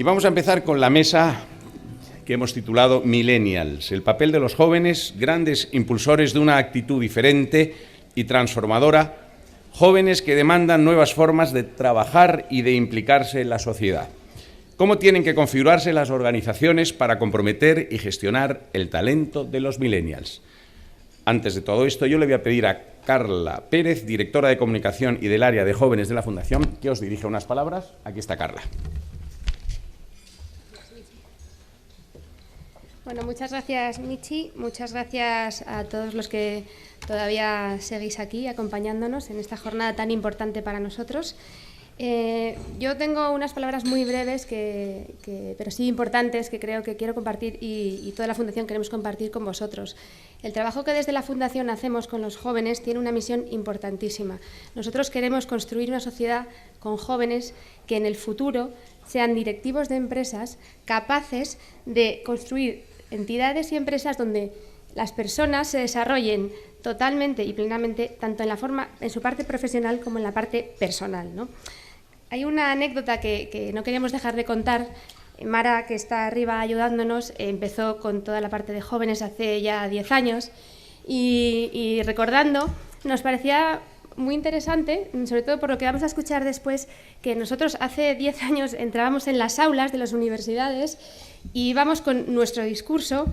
vamos a empezar con la mesa que hemos titulado Millennials, el papel de los jóvenes, grandes impulsores de una actitud diferente y transformadora, jóvenes que demandan nuevas formas de trabajar y de implicarse en la sociedad. ¿Cómo tienen que configurarse las organizaciones para comprometer y gestionar el talento de los millennials? Antes de todo esto, yo le voy a pedir a Carla Pérez, directora de Comunicación y del área de jóvenes de la Fundación, que os dirija unas palabras. Aquí está Carla. Bueno, muchas gracias, Michi. Muchas gracias a todos los que todavía seguís aquí acompañándonos en esta jornada tan importante para nosotros. Yo tengo unas palabras muy breves, pero sí importantes, que creo que quiero compartir y toda la Fundación queremos compartir con vosotros. El trabajo que desde la Fundación hacemos con los jóvenes tiene una misión importantísima. Nosotros queremos construir una sociedad con jóvenes que en el futuro sean directivos de empresas capaces de construir entidades y empresas donde las personas se desarrollen totalmente y plenamente, tanto en su parte profesional como en la parte personal, ¿no? Hay una anécdota que no queríamos dejar de contar. Mara, que está arriba ayudándonos, empezó con toda la parte de jóvenes hace ya 10 años y recordando, nos parecía muy interesante, sobre todo por lo que vamos a escuchar después, que nosotros hace 10 años entrábamos en las aulas de las universidades y íbamos con nuestro discurso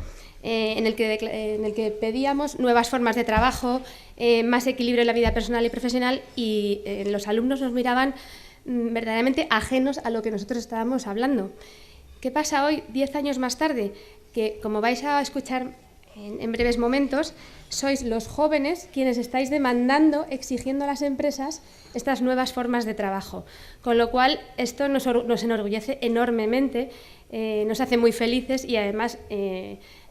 en el que pedíamos nuevas formas de trabajo, más equilibrio en la vida personal y profesional, y los alumnos nos miraban verdaderamente ajenos a lo que nosotros estábamos hablando. ¿Qué pasa hoy, 10 años más tarde? Que, como vais a escuchar en breves momentos, sois los jóvenes quienes estáis demandando, exigiendo a las empresas estas nuevas formas de trabajo. Con lo cual, esto nos enorgullece enormemente, nos hace muy felices y además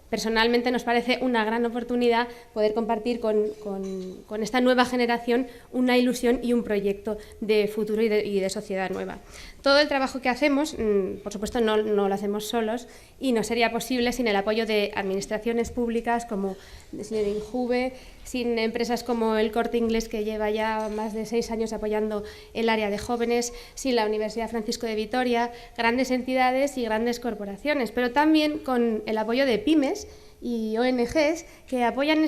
personalmente nos parece una gran oportunidad poder compartir con esta nueva generación una ilusión y un proyecto de futuro y de sociedad nueva. Todo el trabajo que hacemos, por supuesto, no lo hacemos solos y no sería posible sin el apoyo de administraciones públicas como el Injuve, sin empresas como el Corte Inglés, que lleva ya más de 6 años apoyando el área de jóvenes, sin la Universidad Francisco de Vitoria, grandes entidades y grandes corporaciones, pero también con el apoyo de pymes y ONGs que apoyan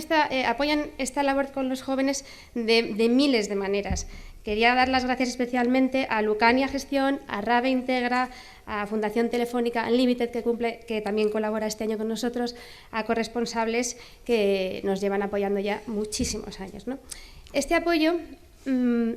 esta labor con los jóvenes de miles de maneras. Quería dar las gracias especialmente a Lucania Gestión, a RAVE Integra, a Fundación Telefónica Unlimited, que también colabora este año con nosotros, a corresponsables que nos llevan apoyando ya muchísimos años, ¿no? Este apoyo,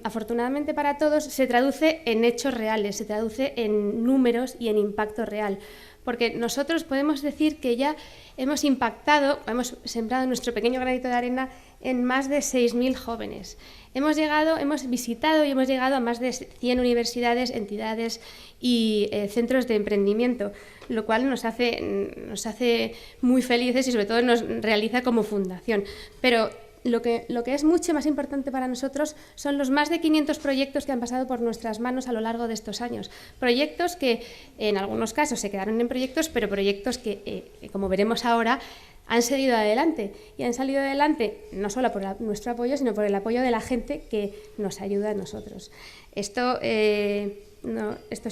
afortunadamente para todos, se traduce en hechos reales, se traduce en números y en impacto real. Porque nosotros podemos decir que ya hemos impactado, hemos sembrado nuestro pequeño granito de arena en más de 6.000 jóvenes. Hemos visitado y hemos llegado a más de 100 universidades, entidades y centros de emprendimiento, lo cual nos hace muy felices y sobre todo nos realiza como fundación. Pero lo que es mucho más importante para nosotros son los más de 500 proyectos que han pasado por nuestras manos a lo largo de estos años. Proyectos que en algunos casos se quedaron en proyectos, pero proyectos que, como veremos ahora, han salido adelante. Y han salido adelante no solo por nuestro apoyo, sino por el apoyo de la gente que nos ayuda a nosotros. Esto es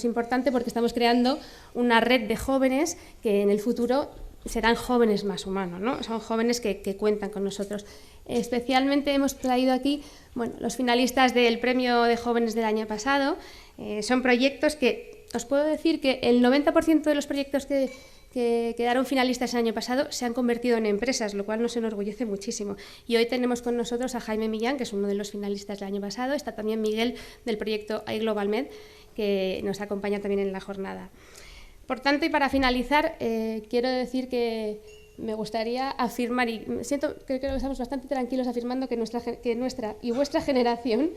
importante porque estamos creando una red de jóvenes que en el futuro serán jóvenes más humanos, ¿no? Son jóvenes que cuentan con nosotros. Especialmente hemos traído aquí los finalistas del Premio de Jóvenes del año pasado. Son proyectos que os puedo decir que el 90% de los proyectos que quedaron finalistas el año pasado se han convertido en empresas, lo cual nos enorgullece muchísimo. Y hoy tenemos con nosotros a Jaime Millán, que es uno de los finalistas del año pasado. Está también Miguel, del proyecto iGlobalMed, que nos acompaña también en la jornada. Por tanto, y para finalizar, quiero decir que me gustaría afirmar, y creo que estamos bastante tranquilos afirmando que nuestra y vuestra generación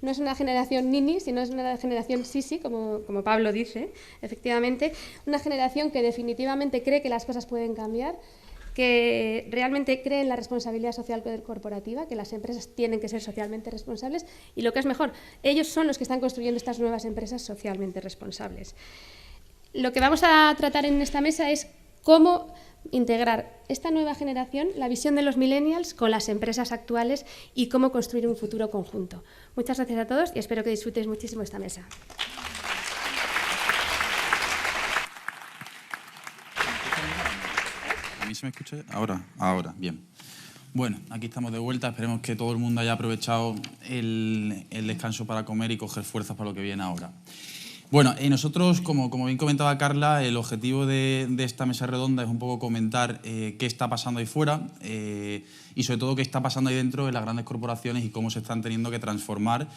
no es una generación nini, sino es una generación sisi, como Pablo dice, efectivamente, una generación que definitivamente cree que las cosas pueden cambiar, que realmente cree en la responsabilidad social corporativa, que las empresas tienen que ser socialmente responsables y, lo que es mejor, ellos son los que están construyendo estas nuevas empresas socialmente responsables. Lo que vamos a tratar en esta mesa es cómo integrar esta nueva generación, la visión de los millennials, con las empresas actuales y cómo construir un futuro conjunto. Muchas gracias a todos y espero que disfrutéis muchísimo esta mesa. ¿A mí se me escucha? Ahora, bien. Bueno, aquí estamos de vuelta. Esperemos que todo el mundo haya aprovechado el descanso para comer y coger fuerzas para lo que viene ahora. Bueno, nosotros, como bien comentaba Carla, el objetivo de esta mesa redonda es un poco comentar qué está pasando ahí fuera y sobre todo qué está pasando ahí dentro de las grandes corporaciones y cómo se están teniendo que transformar,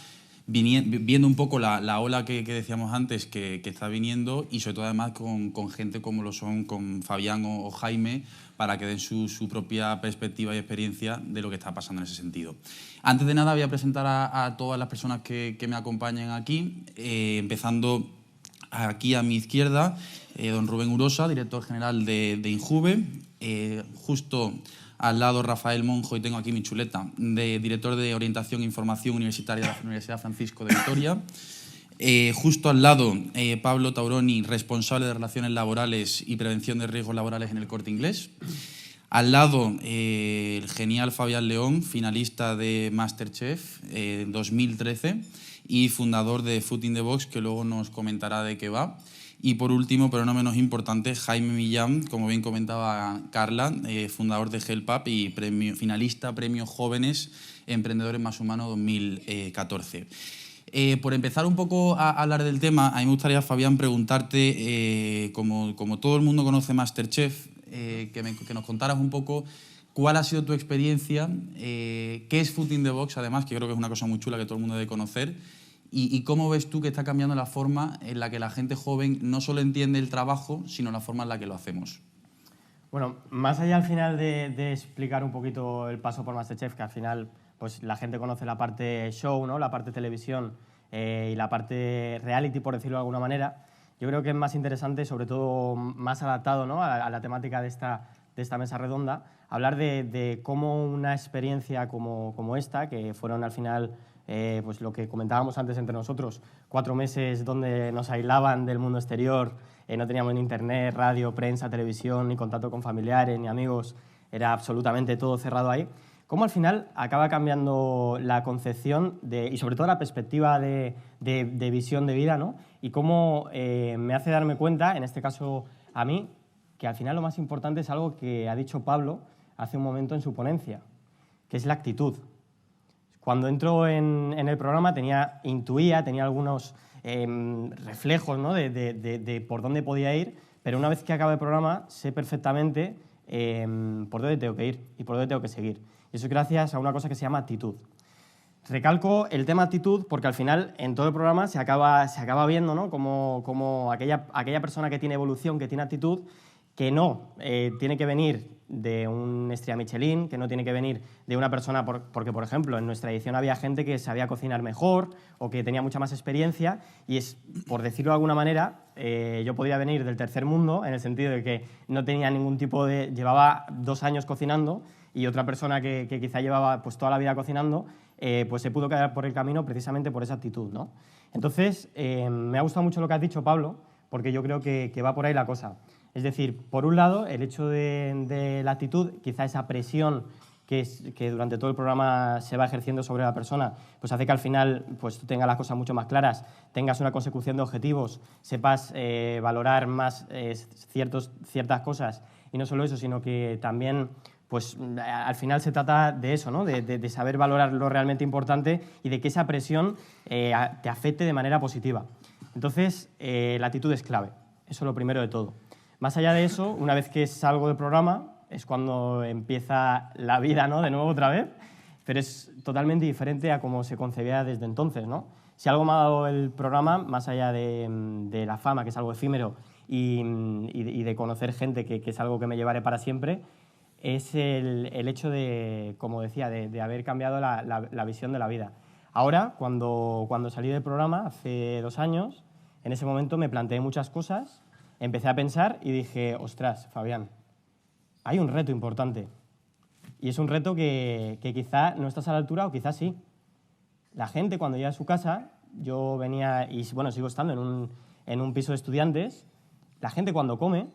viendo un poco la ola que decíamos antes que está viniendo y sobre todo además con gente como lo son con Fabián o Jaime para que den su propia perspectiva y experiencia de lo que está pasando en ese sentido. Antes de nada voy a presentar a todas las personas que me acompañan aquí, empezando aquí a mi izquierda, don Rubén Urosa, director general de Injuve, justo al lado Rafael Monjo, y tengo aquí mi chuleta, director de Orientación e Información Universitaria de la Universidad Francisco de Vitoria. Justo al lado Pablo Tauroni, responsable de Relaciones Laborales y Prevención de Riesgos Laborales en el Corte Inglés. Al lado el genial Fabián León, finalista de MasterChef 2013 y fundador de Food in the Box, que luego nos comentará de qué va. Y por último, pero no menos importante, Jaime Millán, como bien comentaba Carla, fundador de Help Up y finalista Premio Jóvenes Emprendedores Más Humanos 2014. Por empezar un poco a hablar del tema, a mí me gustaría, Fabián, preguntarte, como todo el mundo conoce MasterChef, que nos contaras un poco cuál ha sido tu experiencia, qué es Food in the Box, además, que creo que es una cosa muy chula que todo el mundo debe conocer, y cómo ves tú que está cambiando la forma en la que la gente joven no solo entiende el trabajo, sino la forma en la que lo hacemos. Bueno, más allá al final de explicar un poquito el paso por MasterChef, que al final pues la gente conoce la parte show, ¿no? La parte televisión y la parte reality, por decirlo de alguna manera, yo creo que es más interesante, sobre todo más adaptado, ¿no? a la temática de esta mesa redonda, hablar de cómo una experiencia como esta, que fueron al final pues lo que comentábamos antes entre nosotros, 4 meses donde nos aislaban del mundo exterior, no teníamos ni internet, radio, prensa, televisión, ni contacto con familiares, ni amigos, era absolutamente todo cerrado ahí. Cómo al final acaba cambiando la concepción y sobre todo la perspectiva de visión de vida, ¿no? Y cómo me hace darme cuenta, en este caso a mí, que al final lo más importante es algo que ha dicho Pablo hace un momento en su ponencia, que es la actitud. Cuando entro en el programa intuía, tenía algunos reflejos, ¿no? de por dónde podía ir, pero una vez que acaba el programa sé perfectamente por dónde tengo que ir y por dónde tengo que seguir. Y eso es gracias a una cosa que se llama actitud. Recalco el tema actitud porque al final en todo el programa se acaba viendo, ¿no? como aquella persona que tiene evolución, que tiene actitud, que no tiene que venir de un estrella Michelin, que no tiene que venir de una persona, porque por ejemplo en nuestra edición había gente que sabía cocinar mejor o que tenía mucha más experiencia y es, por decirlo de alguna manera, yo podía venir del tercer mundo en el sentido de que no tenía ningún tipo de... llevaba 2 años cocinando y otra persona que quizá llevaba pues, toda la vida cocinando pues se pudo quedar por el camino precisamente por esa actitud, ¿no? Entonces, me ha gustado mucho lo que has dicho, Pablo, porque yo creo que va por ahí la cosa. Es decir, por un lado, el hecho de la actitud, quizá esa presión que durante todo el programa se va ejerciendo sobre la persona, pues hace que al final pues, tú tengas las cosas mucho más claras, tengas una consecución de objetivos, sepas valorar más ciertas cosas, y no solo eso, sino que también pues, al final se trata de eso, ¿no? de saber valorar lo realmente importante y de que esa presión te afecte de manera positiva. Entonces, la actitud es clave, eso es lo primero de todo. Más allá de eso, una vez que salgo del programa, es cuando empieza la vida, ¿no? De nuevo otra vez, pero es totalmente diferente a cómo se concebía desde entonces, ¿no? Si algo me ha dado el programa, más allá de la fama, que es algo efímero, y de conocer gente, que es algo que me llevaré para siempre, es el hecho de, como decía, de haber cambiado la visión de la vida. Ahora, cuando salí del programa, hace 2 años, en ese momento me planteé muchas cosas, empecé a pensar y dije, ostras, Fabián, hay un reto importante. Y es un reto que quizá no estás a la altura o quizás sí. La gente cuando llega a su casa, yo venía, y bueno, sigo estando en un piso de estudiantes, la gente cuando come,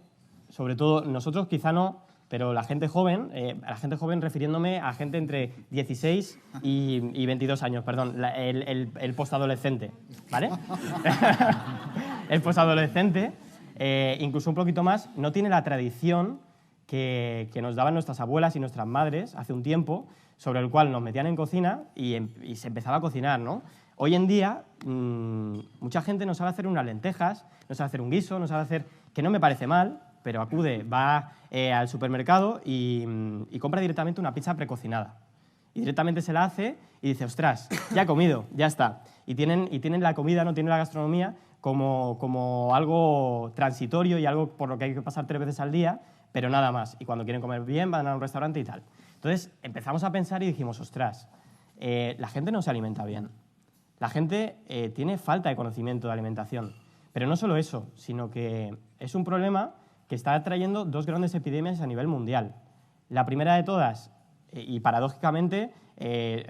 sobre todo nosotros quizá no, pero la gente joven refiriéndome a gente entre 16 y 22 años, perdón, el postadolescente, ¿vale? El postadolescente, incluso un poquito más, no tiene la tradición que nos daban nuestras abuelas y nuestras madres hace un tiempo, sobre el cual nos metían en cocina y se empezaba a cocinar, ¿no? Hoy en día, mucha gente no sabe hacer unas lentejas, no sabe hacer un guiso, no sabe hacer... que no me parece mal, pero va al supermercado y compra directamente una pizza precocinada. Y directamente se la hace y dice, ostras, ya he comido, ya está. Y tienen la comida, no tienen la gastronomía como algo transitorio y algo por lo que hay que pasar 3 veces al día, pero nada más. Y cuando quieren comer bien, van a un restaurante y tal. Entonces empezamos a pensar y dijimos, ostras, la gente no se alimenta bien. La gente tiene falta de conocimiento de alimentación. Pero no solo eso, sino que es un problema que está trayendo 2 grandes epidemias a nivel mundial. La primera de todas, y paradójicamente,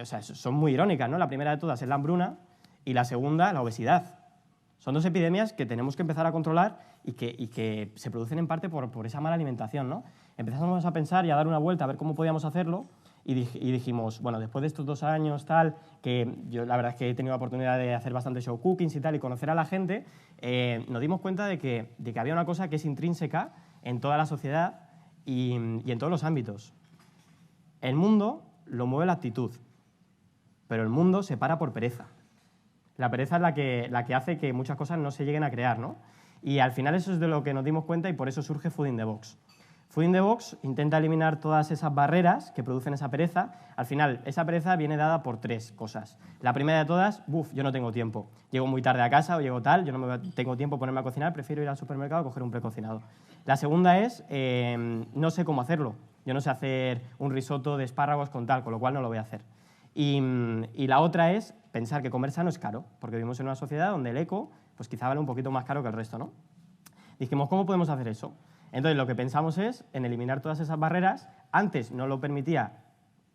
o sea, son muy irónicas, ¿no? La primera de todas es la hambruna y la segunda, la obesidad. Son 2 epidemias que tenemos que empezar a controlar y que se producen en parte por esa mala alimentación, ¿no? Empezamos a pensar y a dar una vuelta a ver cómo podíamos hacerlo y dijimos, bueno, después de estos 2 años, tal, que yo la verdad es que he tenido la oportunidad de hacer bastante show cookings y tal y conocer a la gente, nos dimos cuenta de que había una cosa que es intrínseca en toda la sociedad y en todos los ámbitos. El mundo lo mueve la actitud, pero el mundo se para por pereza. La pereza es la que hace que muchas cosas no se lleguen a crear, ¿no? Y al final eso es de lo que nos dimos cuenta y por eso surge Food in the Box. Food in the Box intenta eliminar todas esas barreras que producen esa pereza. Al final, esa pereza viene dada por 3 cosas. La primera de todas, yo no tengo tiempo. Llego muy tarde a casa o llego tal, yo no tengo tiempo de ponerme a cocinar, prefiero ir al supermercado a coger un precocinado. La segunda es, no sé cómo hacerlo. Yo no sé hacer un risotto de espárragos con tal, con lo cual no lo voy a hacer. Y la otra es pensar que comer sano es caro, porque vivimos en una sociedad donde el eco pues quizá vale un poquito más caro que el resto, ¿no? Dijimos, ¿cómo podemos hacer eso? Entonces, lo que pensamos es en eliminar todas esas barreras. Antes no lo permitía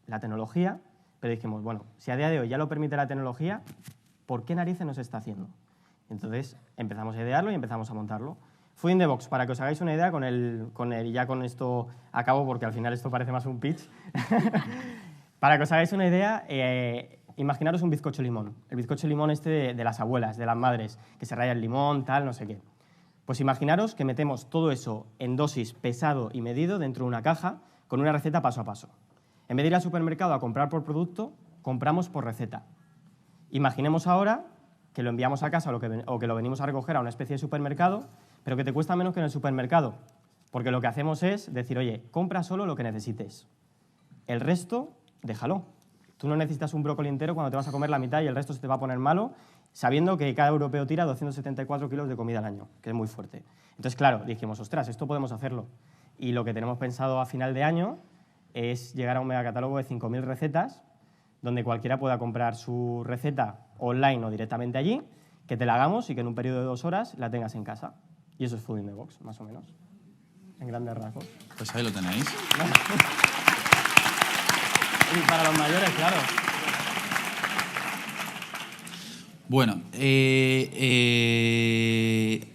la tecnología, pero dijimos, bueno, si a día de hoy ya lo permite la tecnología, ¿por qué narices no se está haciendo? Entonces, empezamos a idearlo y empezamos a montarlo. Food in the Box, para que os hagáis una idea, y ya con esto acabo porque al final esto parece más un pitch. Para que os hagáis una idea, imaginaros un bizcocho limón. El bizcocho limón de las abuelas, de las madres, que se raya el limón, tal, no sé qué. Pues imaginaros que metemos todo eso en dosis pesado y medido dentro de una caja con una receta paso a paso. En vez de ir al supermercado a comprar por producto, compramos por receta. Imaginemos ahora que lo enviamos a casa o que lo venimos a recoger a una especie de supermercado, pero que te cuesta menos que en el supermercado, porque lo que hacemos es decir, oye, compra solo lo que necesites. El resto, déjalo. Tú no necesitas un brócoli entero cuando te vas a comer la mitad y el resto se te va a poner malo, sabiendo que cada europeo tira 274 kilos de comida al año, que es muy fuerte. Entonces, claro, dijimos, ostras, esto podemos hacerlo. Y lo que tenemos pensado a final de año es llegar a un megacatálogo de 5.000 recetas, donde cualquiera pueda comprar su receta online o directamente allí, que te la hagamos y que en un periodo de 2 horas la tengas en casa. Y eso es Food in the Box, más o menos, en grandes rasgos. Pues ahí lo tenéis. Y para los mayores, claro. Bueno,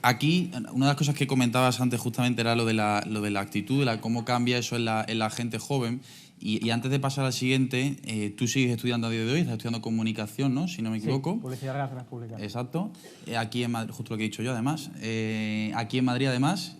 aquí una de las cosas que comentabas antes justamente era lo de la actitud, cómo cambia eso en la gente joven. Y antes de pasar al siguiente, tú sigues estudiando a día de hoy, estás estudiando comunicación, ¿no? Si no me equivoco. Sí, publicidad y relaciones públicas. Exacto. Aquí en Madrid, justo lo que he dicho yo, además. Aquí en Madrid, además,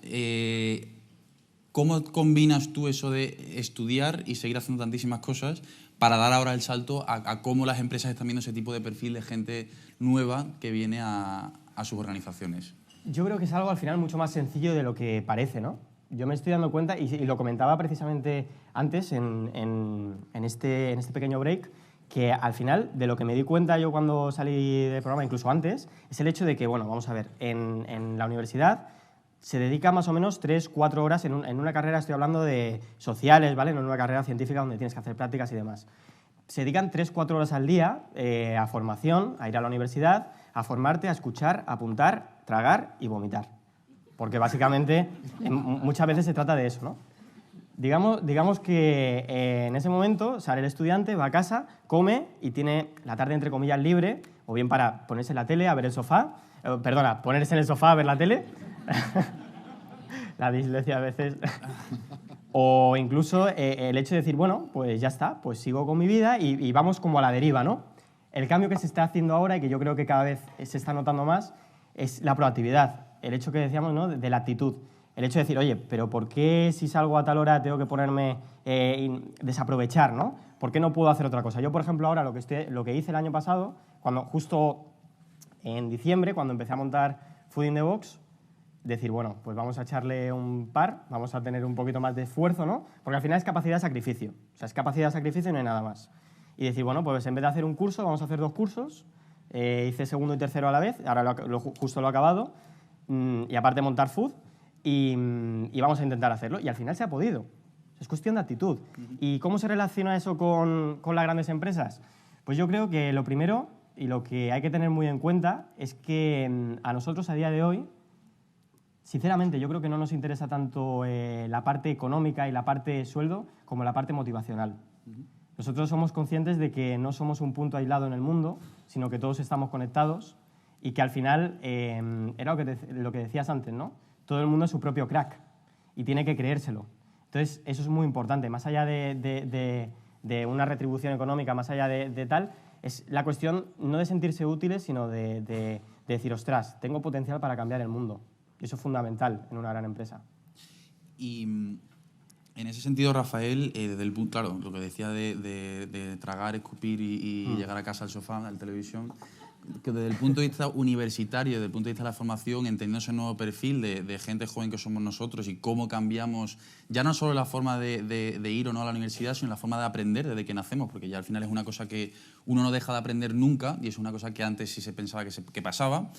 ¿cómo combinas tú eso de estudiar y seguir haciendo tantísimas cosas para dar ahora el salto a cómo las empresas están viendo ese tipo de perfil de gente nueva que viene a sus organizaciones? Yo creo que es algo al final mucho más sencillo de lo que parece, ¿no? Yo me estoy dando cuenta, y lo comentaba precisamente antes en este pequeño break, que al final de lo que me di cuenta yo cuando salí del programa, incluso antes, es el hecho de que, bueno, vamos a ver, en la universidad se dedica más o menos 3-4 horas en una carrera, estoy hablando de sociales, ¿vale? No en una carrera científica donde tienes que hacer prácticas y demás. Se dedican 3-4 horas al día a formación, a ir a la universidad, a formarte, a escuchar, a apuntar, tragar y vomitar. Porque básicamente muchas veces se trata de eso, ¿no? Digamos que en ese momento sale el estudiante, va a casa, come y tiene la tarde entre comillas libre, o bien para ponerse en la tele a ver el sofá, ponerse en el sofá a ver la tele, la dislexia a veces, o incluso el hecho de decir, bueno, pues ya está, pues sigo con mi vida y vamos como a la deriva, ¿no? El cambio que se está haciendo ahora y que yo creo que cada vez se está notando más es la proactividad. El hecho que decíamos, ¿no?, de la actitud. el hecho de decir, oye, pero ¿por qué si salgo a tal hora tengo que ponerme, desaprovechar, ¿no? ¿Por qué no puedo hacer otra cosa? Yo, por ejemplo, ahora lo que hice el año pasado, cuando justo en diciembre, cuando empecé a montar Food in the Box, decir, bueno, pues vamos a echarle un par, vamos a tener un poquito más de esfuerzo, ¿no? Porque al final es capacidad de sacrificio. O sea, es capacidad de sacrificio y no hay nada más. Y decir, bueno, pues en vez de hacer un curso, vamos a hacer 2 cursos. Hice segundo y tercero a la vez, ahora justo lo he acabado. Y aparte montar food. Y vamos a intentar hacerlo. Y al final se ha podido. Es cuestión de actitud. ¿Y cómo se relaciona eso con las grandes empresas? Pues yo creo que lo primero y lo que hay que tener muy en cuenta es que a nosotros a día de hoy, sinceramente, yo creo que no nos interesa tanto la parte económica y la parte sueldo como la parte motivacional. Nosotros somos conscientes de que no somos un punto aislado en el mundo, sino que todos estamos conectados y que al final, era lo que decías antes, ¿no? Todo el mundo es su propio crack y tiene que creérselo. Entonces, eso es muy importante. Más allá de una retribución económica, más allá de tal, es la cuestión no de sentirse útiles, sino de decir, ostras, tengo potencial para cambiar el mundo. Y eso es fundamental en una gran empresa. Y en ese sentido, Rafael, desde el punto, claro, lo que decía de tragar, escupir y llegar a casa al sofá, a la televisión, que desde el punto de vista universitario, desde el punto de vista de la formación, entendiendo ese nuevo perfil de gente joven que somos nosotros y cómo cambiamos ya no solo la forma de ir o no a la universidad, sino la forma de aprender desde que nacemos, porque ya al final es una cosa que uno no deja de aprender nunca y es una cosa que antes sí se pensaba que pasaba.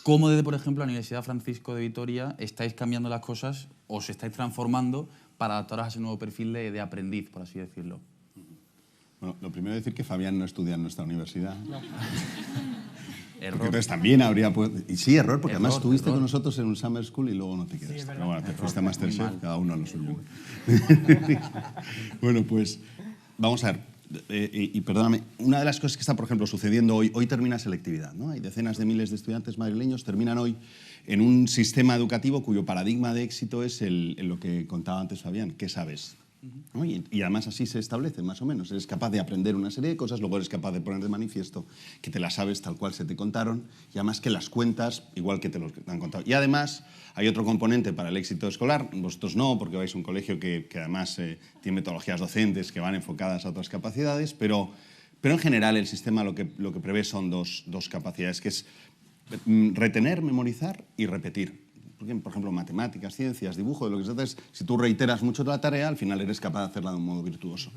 ¿Cómo desde, por ejemplo, la Universidad Francisco de Vitoria estáis cambiando las cosas o se estáis transformando para adaptaros a ese nuevo perfil de aprendiz, por así decirlo? Bueno, lo primero es decir que Fabián no estudia en nuestra universidad. No. Error. Entonces también habría... Y sí, error, porque además estuviste error. con nosotros en un summer school y luego no te quedaste. Sí, pero bueno, te fuiste a Masterchef, cada uno a lo suyo. Bueno, pues vamos a ver. Y perdóname, una de las cosas que está, por ejemplo, sucediendo hoy termina selectividad, ¿no? Hay decenas de miles de estudiantes madrileños, terminan hoy en un sistema educativo cuyo paradigma de éxito es lo que contaba antes Fabián, ¿qué sabes? ¿No? Y además así se establece, más o menos. Eres capaz de aprender una serie de cosas, luego eres capaz de poner de manifiesto que te las sabes tal cual se te contaron y además que las cuentas igual que te lo han contado. Y además hay otro componente para el éxito escolar, vosotros no, porque vais a un colegio que además tiene metodologías docentes que van enfocadas a otras capacidades, pero en general el sistema lo que prevé son dos capacidades, que es retener, memorizar y repetir. Porque, por ejemplo, matemáticas, ciencias, dibujo, de lo que se trata es, si tú reiteras mucho la tarea, al final eres capaz de hacerla de un modo virtuoso.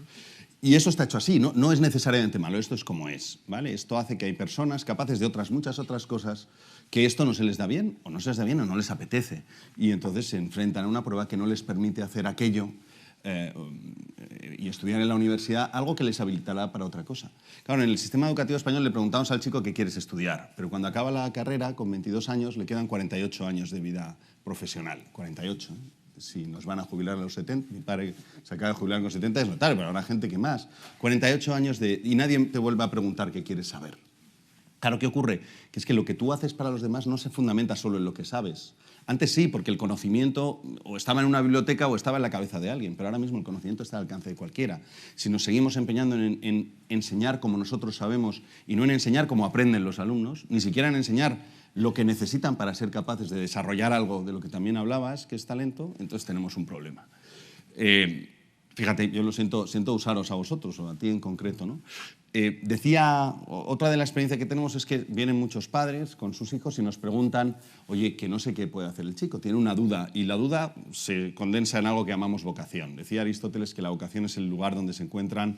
Y eso está hecho así, no es necesariamente malo, esto es como es, ¿vale? Esto hace que hay personas capaces de muchas otras cosas que esto no se les da bien, o no se les da bien o no les apetece. Y entonces se enfrentan a una prueba que no les permite hacer aquello y estudiar en la universidad algo que les habilitará para otra cosa. Claro, en el sistema educativo español le preguntamos al chico qué quieres estudiar, pero cuando acaba la carrera, con 22 años, le quedan 48 años de vida profesional. 48, ¿eh? Si nos van a jubilar a los 70, mi padre se acaba de jubilar con 70, es notable, pero habrá gente que más. 48 años y nadie te vuelve a preguntar qué quieres saber. Claro, ¿qué ocurre? Que es que lo que tú haces para los demás no se fundamenta solo en lo que sabes. Antes sí, porque el conocimiento o estaba en una biblioteca o estaba en la cabeza de alguien, pero ahora mismo el conocimiento está al alcance de cualquiera. Si nos seguimos empeñando en enseñar como nosotros sabemos y no en enseñar como aprenden los alumnos, ni siquiera en enseñar lo que necesitan para ser capaces de desarrollar algo de lo que también hablabas, que es talento, entonces tenemos un problema. Fíjate, yo lo siento usaros a vosotros, o a ti en concreto, ¿no? Decía, otra de las experiencias que tenemos es que vienen muchos padres con sus hijos y nos preguntan, oye, que no sé qué puede hacer el chico, tiene una duda, y la duda se condensa en algo que llamamos vocación. Decía Aristóteles que la vocación es el lugar donde se encuentran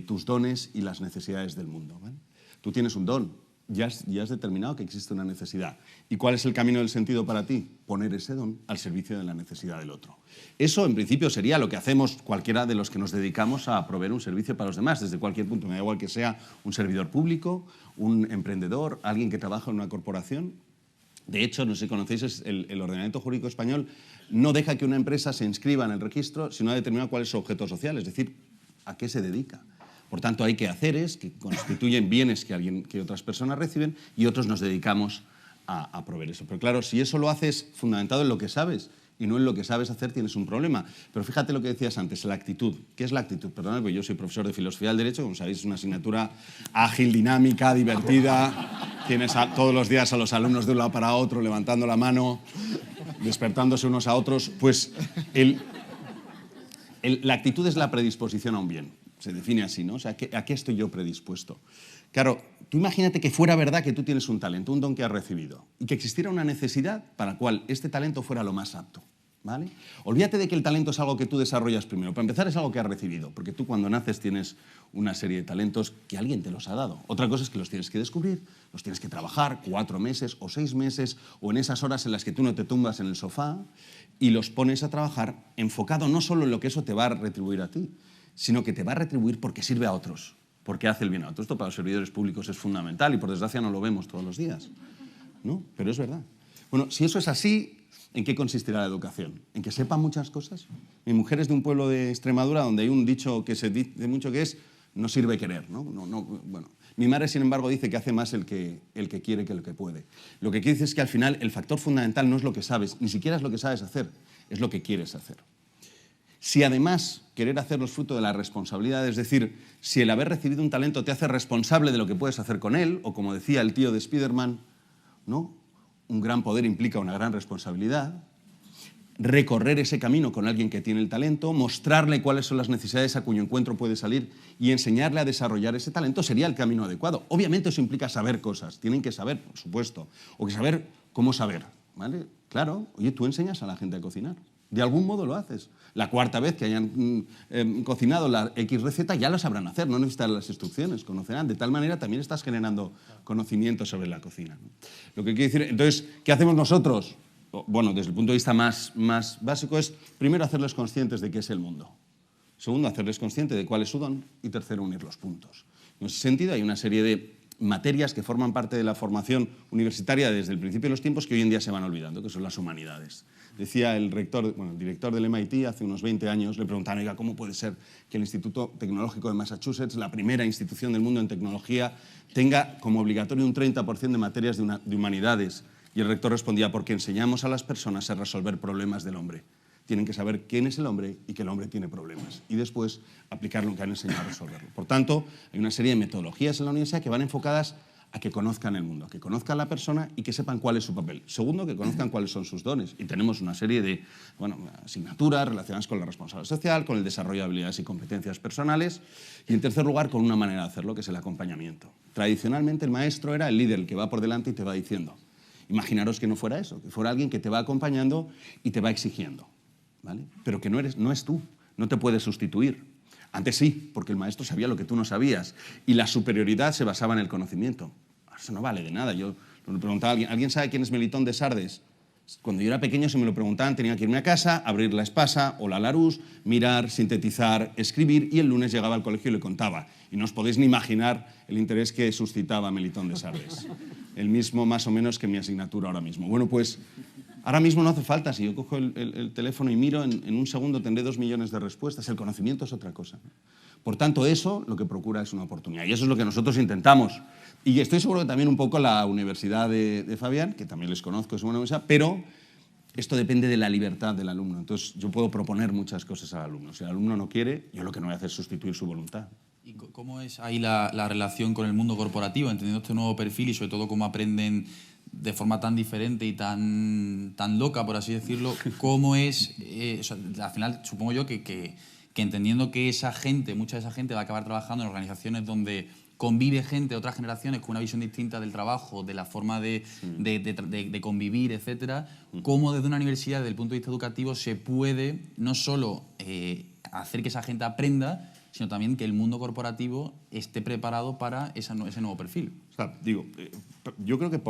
tus dones y las necesidades del mundo, ¿vale? Tú tienes un don, ya has determinado que existe una necesidad. ¿Y cuál es el camino del sentido para ti? Poner ese don al servicio de la necesidad del otro. Eso, en principio, sería lo que hacemos cualquiera de los que nos dedicamos a proveer un servicio para los demás, desde cualquier punto. Me da igual que sea un servidor público, un emprendedor, alguien que trabaja en una corporación. De hecho, no sé si conocéis, el ordenamiento jurídico español no deja que una empresa se inscriba en el registro si no ha determinado cuál es su objeto social, es decir, a qué se dedica. Por tanto, hay quehaceres que constituyen bienes que otras personas reciben y otros nos dedicamos a proveer eso. Pero claro, si eso lo haces fundamentado en lo que sabes y no en lo que sabes hacer, tienes un problema. Pero fíjate lo que decías antes, la actitud. ¿Qué es la actitud? Perdón, porque yo soy profesor de Filosofía del Derecho, como sabéis, es una asignatura ágil, dinámica, divertida. Tienes todos los días a los alumnos de un lado para otro levantando la mano. despertándose unos a otros, pues la actitud es la predisposición a un bien. Se define así, ¿no? O sea, ¿a qué estoy yo predispuesto? Claro, tú imagínate que fuera verdad que tú tienes un talento, un don que has recibido, y que existiera una necesidad para la cual este talento fuera lo más apto, ¿vale? Olvídate de que el talento es algo que tú desarrollas primero. Para empezar, es algo que has recibido, porque tú cuando naces tienes una serie de talentos que alguien te los ha dado. Otra cosa es que los tienes que descubrir, los tienes que trabajar 4 meses o 6 meses, o en esas horas en las que tú no te tumbas en el sofá y los pones a trabajar enfocado no solo en lo que eso te va a retribuir a ti, sino que te va a retribuir porque sirve a otros, porque hace el bien a otros. Esto para los servidores públicos es fundamental y por desgracia no lo vemos todos los días, ¿no? Pero es verdad. Bueno, si eso es así, ¿en qué consistirá la educación? ¿En que sepa muchas cosas? Mi mujer es de un pueblo de Extremadura donde hay un dicho que se dice mucho que es no sirve querer, ¿no? Bueno, mi madre, sin embargo, dice que hace más el que quiere que el que puede. Lo que quiere decir es que al final el factor fundamental no es lo que sabes, ni siquiera es lo que sabes hacer, es lo que quieres hacer. Si además querer hacerlo es fruto de la responsabilidad, es decir, si el haber recibido un talento te hace responsable de lo que puedes hacer con él, o como decía el tío de Spiderman, ¿no? Un gran poder implica una gran responsabilidad, recorrer ese camino con alguien que tiene el talento, mostrarle cuáles son las necesidades a cuyo encuentro puede salir y enseñarle a desarrollar ese talento sería el camino adecuado. Obviamente eso implica saber cosas, tienen que saber, por supuesto, o que saber cómo saber, ¿vale? Claro, oye, tú enseñas a la gente a cocinar. De algún modo lo haces. La 4ª vez que hayan cocinado la X receta ya lo sabrán hacer, no necesitan las instrucciones, conocerán. De tal manera también estás generando conocimiento sobre la cocina, ¿no? Lo que quiere decir, entonces, ¿qué hacemos nosotros? Bueno, desde el punto de vista más básico es, primero, hacerles conscientes de qué es el mundo. Segundo, hacerles conscientes de cuál es su don. Y tercero, unir los puntos. En ese sentido, hay una serie de materias que forman parte de la formación universitaria desde el principio de los tiempos que hoy en día se van olvidando, que son las humanidades. Decía el director del MIT hace unos 20 años, le preguntaban, oiga, ¿cómo puede ser que el Instituto Tecnológico de Massachusetts, la primera institución del mundo en tecnología, tenga como obligatorio un 30% de materias de humanidades? Y el rector respondía, porque enseñamos a las personas a resolver problemas del hombre. Tienen que saber quién es el hombre y que el hombre tiene problemas. Y después aplicar lo que han enseñado a resolverlo. Por tanto, hay una serie de metodologías en la universidad que van enfocadas a que conozcan el mundo, a que conozcan la persona y que sepan cuál es su papel. Segundo, que conozcan cuáles son sus dones. Y tenemos una serie de asignaturas relacionadas con la responsabilidad social, con el desarrollo de habilidades y competencias personales. Y en tercer lugar, con una manera de hacerlo, que es el acompañamiento. Tradicionalmente, el maestro era el líder, el que va por delante y te va diciendo. Imaginaros que no fuera eso, que fuera alguien que te va acompañando y te va exigiendo, ¿vale? Pero que no es tú, no te puedes sustituir. Antes sí, porque el maestro sabía lo que tú no sabías y la superioridad se basaba en el conocimiento. Ahora eso no vale de nada. Yo le preguntaba a alguien, ¿alguien sabe quién es Melitón de Sardes? Cuando yo era pequeño, si me lo preguntaban, tenía que irme a casa, abrir la Espasa o la Larousse, mirar, sintetizar, escribir, y el lunes llegaba al colegio y le contaba. Y no os podéis ni imaginar el interés que suscitaba Melitón de Sardes. El mismo más o menos que mi asignatura ahora mismo. Bueno, pues ahora mismo no hace falta. Si yo cojo el teléfono y miro, en un segundo tendré 2 millones de respuestas. El conocimiento es otra cosa. Por tanto, eso lo que procura es una oportunidad. Y eso es lo que nosotros intentamos. Y estoy seguro que también un poco la Universidad de Fabián, que también les conozco, es una universidad, pero esto depende de la libertad del alumno. Entonces, yo puedo proponer muchas cosas al alumno. Si el alumno no quiere, yo lo que no voy a hacer es sustituir su voluntad. ¿Y cómo es ahí la relación con el mundo corporativo, entendiendo este nuevo perfil y sobre todo cómo aprenden de forma tan diferente y tan loca, por así decirlo? ¿Cómo es? O sea, al final, supongo yo que entendiendo que esa gente, mucha de esa gente va a acabar trabajando en organizaciones donde convive gente de otras generaciones con una visión distinta del trabajo, de la forma de convivir, etcétera, cómo desde una universidad, desde el punto de vista educativo, se puede no solo hacer que esa gente aprenda, sino también que el mundo corporativo esté preparado para ese nuevo perfil. O sea, digo, yo creo que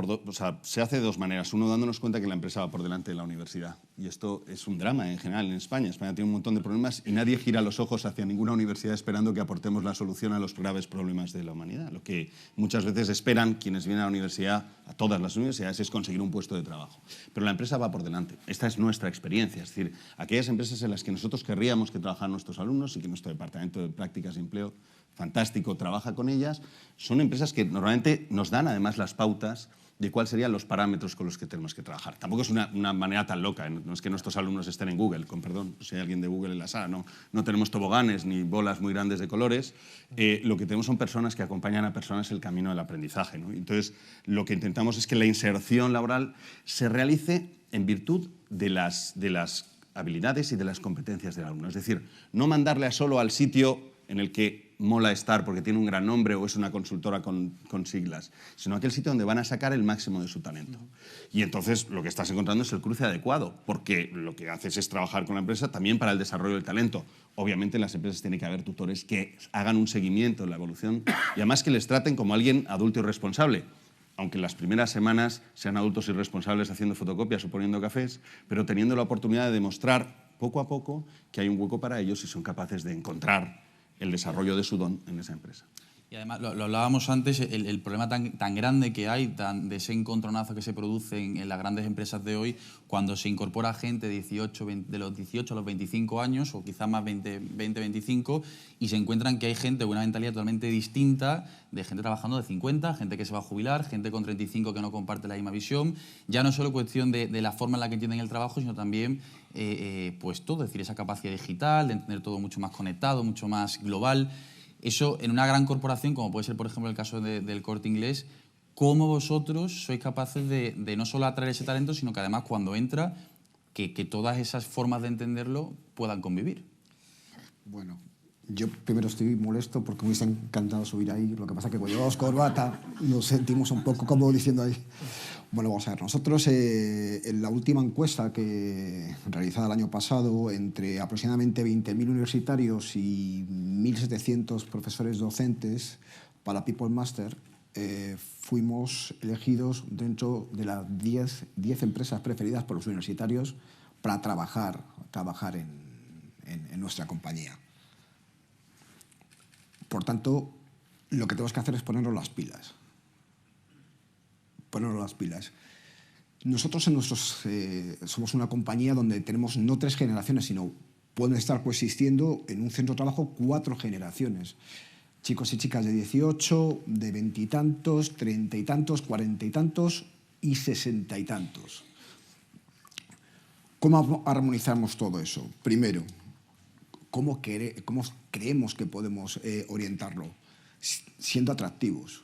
se hace de 2 maneras. Uno, dándonos cuenta que la empresa va por delante de la universidad. Y esto es un drama en general en España. España tiene un montón de problemas y nadie gira los ojos hacia ninguna universidad esperando que aportemos la solución a los graves problemas de la humanidad. Lo que muchas veces esperan quienes vienen a la universidad, a todas las universidades, es conseguir un puesto de trabajo. Pero la empresa va por delante. Esta es nuestra experiencia. Es decir, aquellas empresas en las que nosotros querríamos que trabajaran nuestros alumnos y que nuestro departamento de prácticas y empleo fantástico trabaja con ellas, son empresas que normalmente nos dan además las pautas de cuáles serían los parámetros con los que tenemos que trabajar. Tampoco es una manera tan loca, no es que nuestros alumnos estén en Google, con perdón, si hay alguien de Google en la sala, no tenemos toboganes ni bolas muy grandes de colores, lo que tenemos son personas que acompañan a personas en el camino del aprendizaje, ¿no? Entonces, lo que intentamos es que la inserción laboral se realice en virtud de las habilidades y de las competencias del alumno. Es decir, no mandarle solo al sitio en el que mola estar porque tiene un gran nombre o es una consultora con siglas, sino aquel sitio donde van a sacar el máximo de su talento. Y entonces lo que estás encontrando es el cruce adecuado, porque lo que haces es trabajar con la empresa también para el desarrollo del talento. Obviamente en las empresas tiene que haber tutores que hagan un seguimiento en la evolución y además que les traten como alguien adulto y responsable, aunque en las primeras semanas sean adultos irresponsables haciendo fotocopias o poniendo cafés, pero teniendo la oportunidad de demostrar poco a poco que hay un hueco para ellos y son capaces de encontrar el desarrollo de su don en esa empresa. Y además, lo hablábamos antes, el problema tan grande que hay, de ese encontronazo que se produce en las grandes empresas de hoy, cuando se incorpora gente de los 18 a los 25 años, o quizás más 20, 25, y se encuentran que hay gente con una mentalidad totalmente distinta, de gente trabajando de 50, gente que se va a jubilar, gente con 35 que no comparte la misma visión. Ya no solo cuestión de la forma en la que entienden el trabajo, sino también pues todo, es decir, esa capacidad digital, de entender todo mucho más conectado, mucho más global. Eso, en una gran corporación, como puede ser, por ejemplo, el caso del Corte Inglés, ¿cómo vosotros sois capaces de no solo atraer ese talento, sino que además, cuando entra, que todas esas formas de entenderlo puedan convivir? Bueno, yo primero estoy molesto porque me hubiese encantado subir ahí. Lo que pasa es que cuando llevamos corbata nos sentimos un poco como diciendo ahí. Bueno, vamos a ver. Nosotros, en la última encuesta realizada el año pasado, entre aproximadamente 20.000 universitarios y 1.700 profesores docentes para People Master, fuimos elegidos dentro de las 10 empresas preferidas por los universitarios para trabajar en nuestra compañía. Por tanto, lo que tenemos que hacer es ponernos las pilas. Nosotros somos una compañía donde tenemos no 3 generaciones, sino pueden estar coexistiendo en un centro de trabajo 4 generaciones. Chicos y chicas de 18, de 20 y tantos, 30 y tantos, 40 y tantos y 60 y tantos. ¿Cómo armonizamos todo eso? Primero, ¿cómo creemos que podemos orientarlo? Siendo atractivos.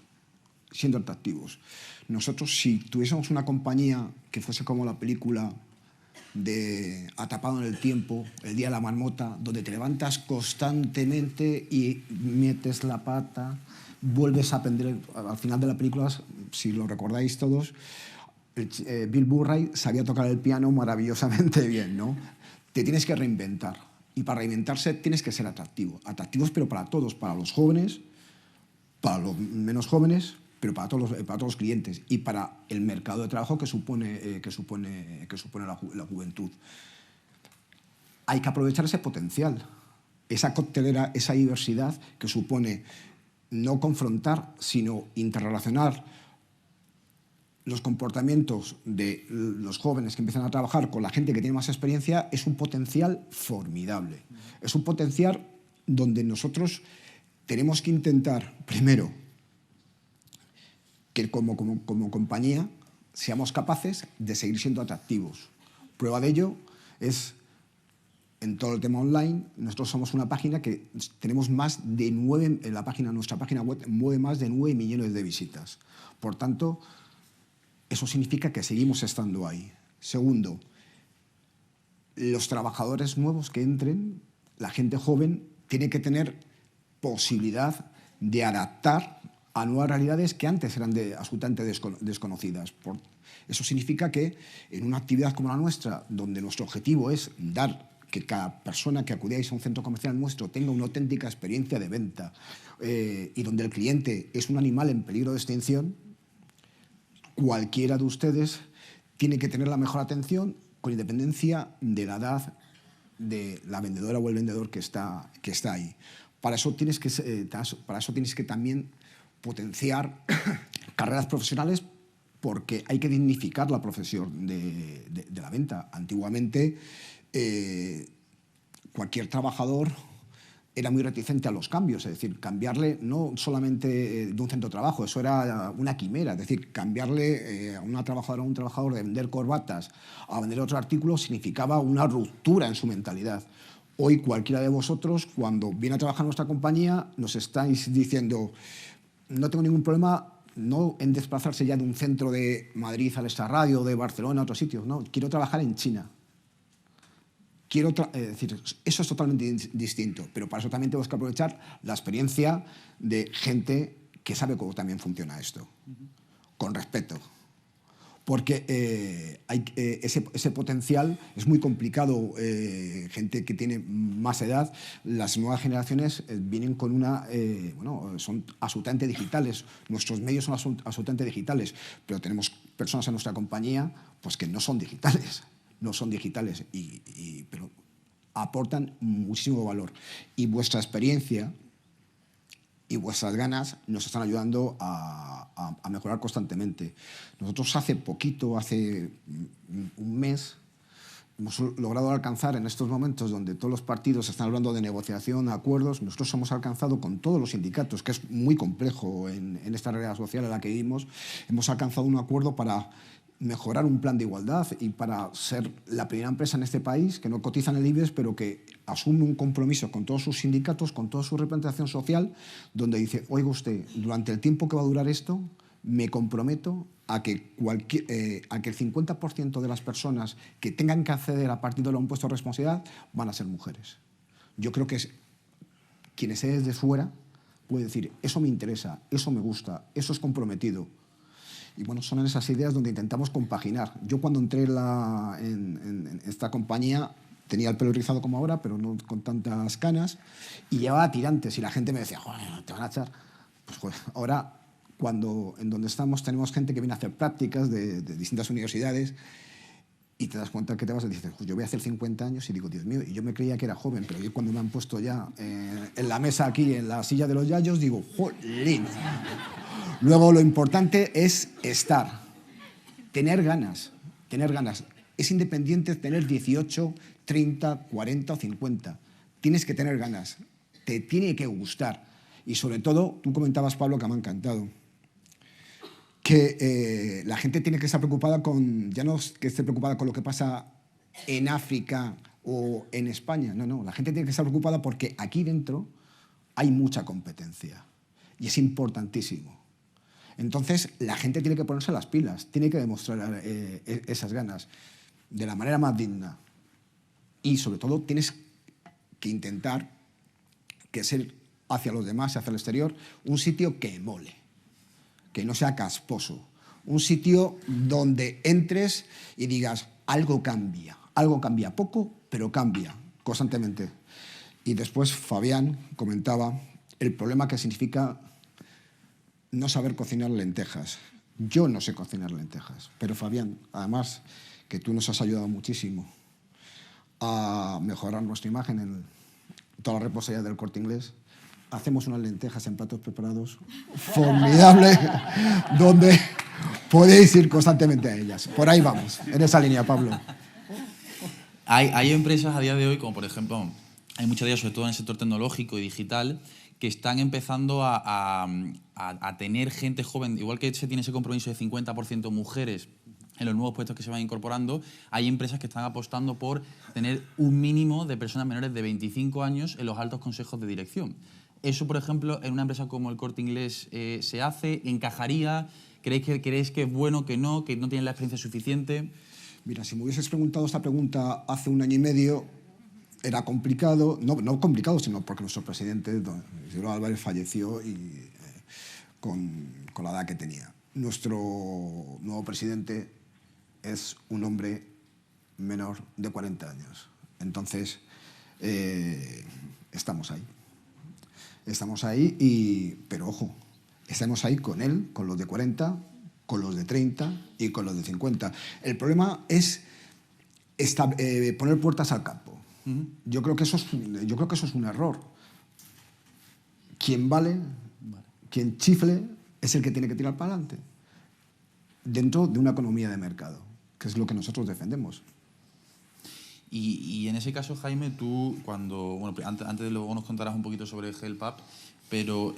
Nosotros, si tuviésemos una compañía que fuese como la película de Atrapado en el tiempo, El día de la marmota, donde te levantas constantemente y metes la pata, vuelves a aprender, al final de la película, si lo recordáis todos, Bill Murray sabía tocar el piano maravillosamente bien, ¿no? Te tienes que reinventar. Y para reinventarse tienes que ser atractivo. Atractivos, pero para todos, para los jóvenes, para los menos jóvenes, pero para todos los clientes y para el mercado de trabajo que supone la juventud. Hay que aprovechar ese potencial, esa coctelera, esa diversidad que supone no confrontar, sino interrelacionar los comportamientos de los jóvenes que empiezan a trabajar con la gente que tiene más experiencia. Es un potencial formidable. Es un potencial donde nosotros tenemos que intentar, primero, que como compañía seamos capaces de seguir siendo atractivos. Prueba de ello es en todo el tema online. Nosotros somos una página que tenemos más de 9, en nuestra página web mueve más de 9 millones de visitas. Por tanto, eso significa que seguimos estando ahí. Segundo, los trabajadores nuevos que entren, la gente joven, tiene que tener posibilidad de adaptar a nuevas realidades que antes eran absolutamente desconocidas. Eso significa que en una actividad como la nuestra, donde nuestro objetivo es dar que cada persona que acudáis a un centro comercial nuestro tenga una auténtica experiencia de venta y donde el cliente es un animal en peligro de extinción, cualquiera de ustedes tiene que tener la mejor atención con independencia de la edad de la vendedora o el vendedor que está ahí. Para eso tienes que también potenciar carreras profesionales, porque hay que dignificar la profesión de la venta. Antiguamente, cualquier trabajador era muy reticente a los cambios, es decir, cambiarle no solamente de un centro de trabajo, eso era una quimera, es decir, cambiarle a una trabajadora o a un trabajador de vender corbatas a vender otro artículo significaba una ruptura en su mentalidad. Hoy cualquiera de vosotros, cuando viene a trabajar en nuestra compañía, nos estáis diciendo: no tengo ningún problema no en desplazarse ya de un centro de Madrid al Extrarradio, de Barcelona a otros sitios, no, quiero trabajar en China. Es decir, eso es totalmente distinto, pero para eso también tenemos que aprovechar la experiencia de gente que sabe cómo también funciona esto, con respeto. Porque ese potencial es muy complicado. Gente que tiene más edad, las nuevas generaciones vienen con son absolutamente digitales. Nuestros medios son absolutamente digitales, pero tenemos personas en nuestra compañía pues, que no son digitales, pero aportan muchísimo valor. Y vuestra experiencia y vuestras ganas nos están ayudando a mejorar constantemente. Nosotros hace un mes, hemos logrado alcanzar en estos momentos donde todos los partidos están hablando de negociación, acuerdos, nosotros hemos alcanzado con todos los sindicatos, que es muy complejo en esta realidad social en la que vivimos, hemos alcanzado un acuerdo para mejorar un plan de igualdad y para ser la primera empresa en este país que no cotiza en el IBEX, pero que asume un compromiso con todos sus sindicatos, con toda su representación social, donde dice, oiga usted, durante el tiempo que va a durar esto, me comprometo a que el 50% de las personas que tengan que acceder a partir de un puesto de responsabilidad van a ser mujeres. Yo creo que quien esté desde fuera puede decir, eso me interesa, eso me gusta, eso es comprometido. Y bueno, son en esas ideas donde intentamos compaginar. Yo cuando entré en esta compañía tenía el pelo rizado como ahora, pero no con tantas canas, y llevaba tirantes y la gente me decía, joder, te van a echar. Pues joder, ahora, en donde estamos, tenemos gente que viene a hacer prácticas de distintas universidades y te das cuenta que te vas y dices, yo voy a hacer 50 años y digo, Dios mío, y yo me creía que era joven, pero yo cuando me han puesto ya en la mesa aquí, en la silla de los yayos, digo, jolín. Luego lo importante es estar, tener ganas. Es independiente tener 18, 30, 40 o 50. Tienes que tener ganas, te tiene que gustar. Y sobre todo, tú comentabas, Pablo, que me ha encantado, que la gente tiene que estar preocupada ya no es que esté preocupada con lo que pasa en África o en España, no, la gente tiene que estar preocupada porque aquí dentro hay mucha competencia y es importantísimo. Entonces, la gente tiene que ponerse las pilas, tiene que demostrar esas ganas de la manera más digna. Y, sobre todo, tienes que intentar que ser hacia los demás, hacia el exterior, un sitio que mole, que no sea casposo. Un sitio donde entres y digas, algo cambia poco, pero cambia constantemente. Y después Fabián comentaba el problema que significa no saber cocinar lentejas. Yo no sé cocinar lentejas, pero Fabián, además que tú nos has ayudado muchísimo a mejorar nuestra imagen en toda la repostería del Corte Inglés, hacemos unas lentejas en platos preparados formidables, donde podéis ir constantemente a ellas. Por ahí vamos, en esa línea, Pablo. Hay empresas a día de hoy, como por ejemplo, hay muchas de ellas, sobre todo en el sector tecnológico y digital, que están empezando a tener gente joven, igual que se tiene ese compromiso de 50% mujeres en los nuevos puestos que se van incorporando, hay empresas que están apostando por tener un mínimo de personas menores de 25 años en los altos consejos de dirección. Eso, por ejemplo, en una empresa como el Corte Inglés se hace, ¿encajaría? ¿Creéis que es bueno, que no tienen la experiencia suficiente? Mira, si me hubieses preguntado esta pregunta hace 1 año y medio, era complicado, no complicado, sino porque nuestro presidente, don Isidro Álvarez, falleció y, con la edad que tenía. Nuestro nuevo presidente es un hombre menor de 40 años. Entonces, estamos ahí. Estamos ahí, pero ojo, estamos ahí con él, con los de 40, con los de 30 y con los de 50. El problema es poner puertas al campo. Yo creo que eso es un error. Quien vale, quien chifle, es el que tiene que tirar para adelante, dentro de una economía de mercado, que es lo que nosotros defendemos. Y en ese caso, Jaime, tú antes de luego nos contarás un poquito sobre Help Up, pero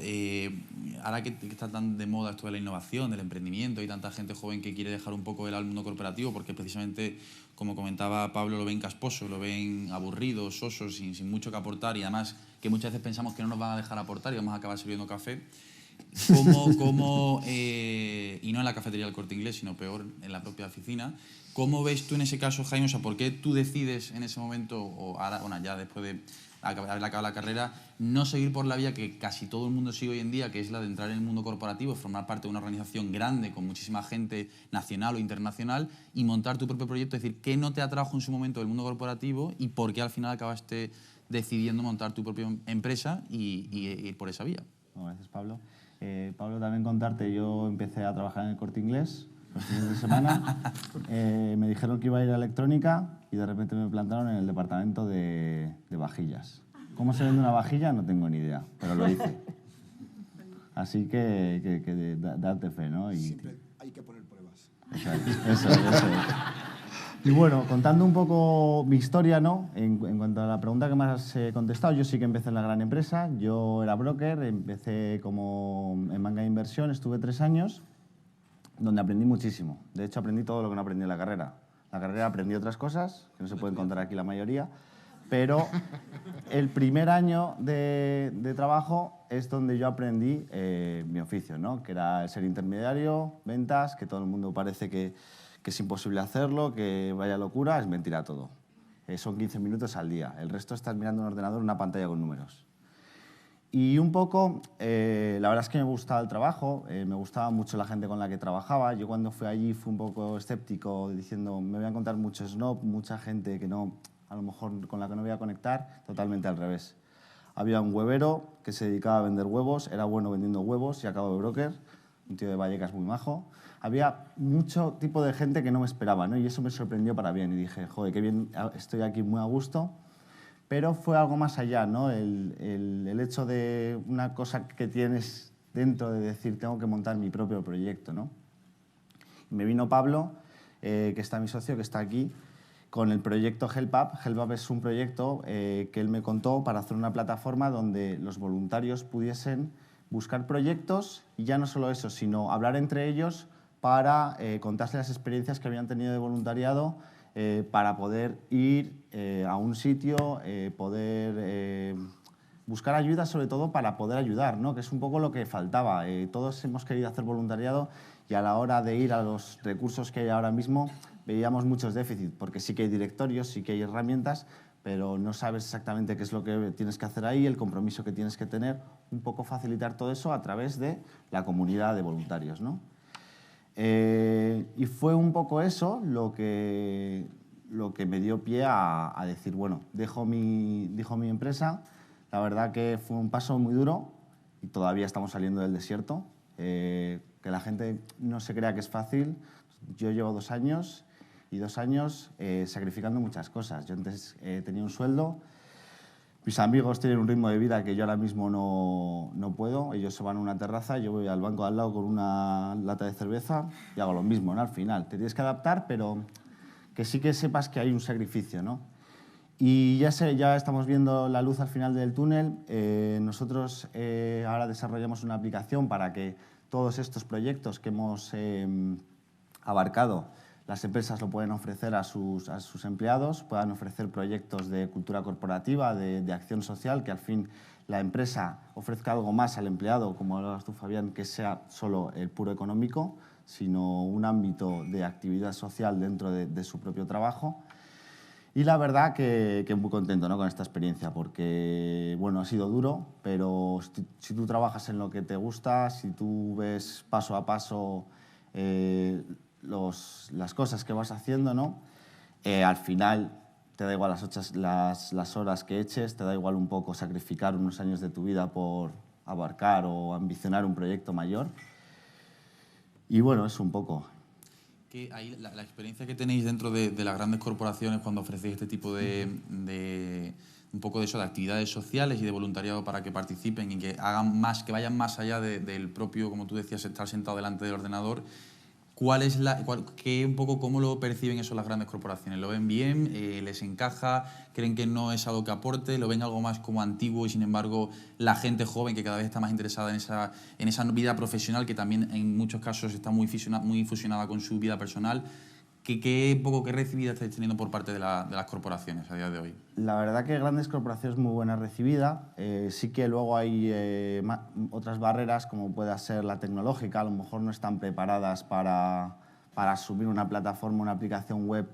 ahora que está tan de moda esto de la innovación, del emprendimiento, hay tanta gente joven que quiere dejar un poco el mundo corporativo porque precisamente, como comentaba Pablo, lo ven casposo, lo ven aburrido, soso, sin mucho que aportar, y además que muchas veces pensamos que no nos van a dejar aportar y vamos a acabar sirviendo café. y no en la cafetería del Corte Inglés, sino peor, en la propia oficina. ¿Cómo ves tú en ese caso, Jaime? O sea, ¿por qué tú decides en ese momento, o ahora, bueno, ya después de haber acabado la carrera, no seguir por la vía que casi todo el mundo sigue hoy en día, que es la de entrar en el mundo corporativo, formar parte de una organización grande con muchísima gente nacional o internacional y montar tu propio proyecto? Es decir, ¿qué no te atrajo en su momento del mundo corporativo y por qué al final acabaste decidiendo montar tu propia empresa y ir por esa vía? Bueno, gracias, Pablo. Pablo, también contarte, yo empecé a trabajar en el Corte Inglés los fines de semana. Me dijeron que iba a ir a electrónica y de repente me plantaron en el departamento de vajillas. ¿Cómo se vende una vajilla? No tengo ni idea, pero lo hice. Así que darte fe, ¿no? Siempre hay que poner pruebas. Eso es. Y bueno, contando un poco mi historia, ¿no? En cuanto a la pregunta que me has contestado, yo sí que empecé en la gran empresa. Yo era broker, empecé como en banca de inversión, estuve 3 años, donde aprendí muchísimo. De hecho, aprendí todo lo que no aprendí en la carrera. La carrera aprendí otras cosas, que no se pueden contar aquí la mayoría, pero el primer año de trabajo es donde yo aprendí mi oficio, ¿no? Que era el ser intermediario, ventas, que todo el mundo parece que es imposible hacerlo, que vaya locura, es mentira todo. Son 15 minutos al día. El resto estás mirando un ordenador, una pantalla con números. Y un poco, la verdad es que me gustaba el trabajo, me gustaba mucho la gente con la que trabajaba. Yo cuando fui allí fui un poco escéptico, diciendo, me voy a encontrar mucho snob, mucha gente que no, a lo mejor con la que no voy a conectar, totalmente al revés. Había un huevero que se dedicaba a vender huevos, era bueno vendiendo huevos y acabó de broker, un tío de Vallecas muy majo. Había mucho tipo de gente que no me esperaba, ¿no? Y eso me sorprendió para bien. Y dije, joder, qué bien, estoy aquí muy a gusto. Pero fue algo más allá, ¿no? El hecho de una cosa que tienes dentro de decir, tengo que montar mi propio proyecto, ¿no? Me vino Pablo, que está mi socio, que está aquí, con el proyecto HelpUp. HelpUp es un proyecto que él me contó para hacer una plataforma donde los voluntarios pudiesen buscar proyectos y ya no solo eso, sino hablar entre ellos para contarse las experiencias que habían tenido de voluntariado, para poder ir a un sitio, poder buscar ayuda, sobre todo para poder ayudar, ¿no? Que es un poco lo que faltaba. Todos hemos querido hacer voluntariado y a la hora de ir a los recursos que hay ahora mismo veíamos muchos déficits, porque sí que hay directorios, sí que hay herramientas, pero no sabes exactamente qué es lo que tienes que hacer ahí, el compromiso que tienes que tener, un poco facilitar todo eso a través de la comunidad de voluntarios, ¿no? Y fue un poco eso lo que me dio pie a decir, bueno, dejo mi empresa. La verdad que fue un paso muy duro y todavía estamos saliendo del desierto. Que la gente no se crea que es fácil. Yo llevo 2 años y 2 años sacrificando muchas cosas. Yo antes tenía un sueldo. Mis amigos tienen un ritmo de vida que yo ahora mismo no puedo. Ellos se van a una terraza, yo voy al banco de al lado con una lata de cerveza y hago lo mismo, ¿no? Al final te tienes que adaptar, pero que sí que sepas que hay un sacrificio, ¿no? Y ya estamos viendo la luz al final del túnel. Nosotros ahora desarrollamos una aplicación para que todos estos proyectos que hemos abarcado, las empresas lo pueden ofrecer a sus empleados, puedan ofrecer proyectos de cultura corporativa, de acción social, que al fin la empresa ofrezca algo más al empleado, como hablabas tú, Fabián, que sea solo el puro económico, sino un ámbito de actividad social dentro de su propio trabajo. Y la verdad que muy contento, ¿no? Con esta experiencia, porque bueno, ha sido duro, pero si tú trabajas en lo que te gusta, si tú ves paso a paso las cosas que vas haciendo, ¿no? Al final te da igual las horas que eches, te da igual un poco sacrificar unos años de tu vida por abarcar o ambicionar un proyecto mayor. Y bueno, es un poco. Que ahí la experiencia que tenéis dentro de las grandes corporaciones cuando ofrecéis este tipo de un poco de eso, de actividades sociales y de voluntariado para que participen y que hagan más, que vayan más allá del propio, como tú decías, estar sentado delante del ordenador. Un poco cómo lo perciben eso las grandes corporaciones? ¿Lo ven bien? ¿Les encaja? ¿Creen que no es algo que aporte? ¿Lo ven algo más como antiguo y sin embargo la gente joven que cada vez está más interesada en esa vida profesional que también en muchos casos está muy fusionada con su vida personal? ¿Qué recibida estáis teniendo por parte de las corporaciones a día de hoy? La verdad que grandes corporaciones muy buena recibida. Sí que luego hay otras barreras, como pueda ser la tecnológica. A lo mejor no están preparadas para asumir una plataforma, una aplicación web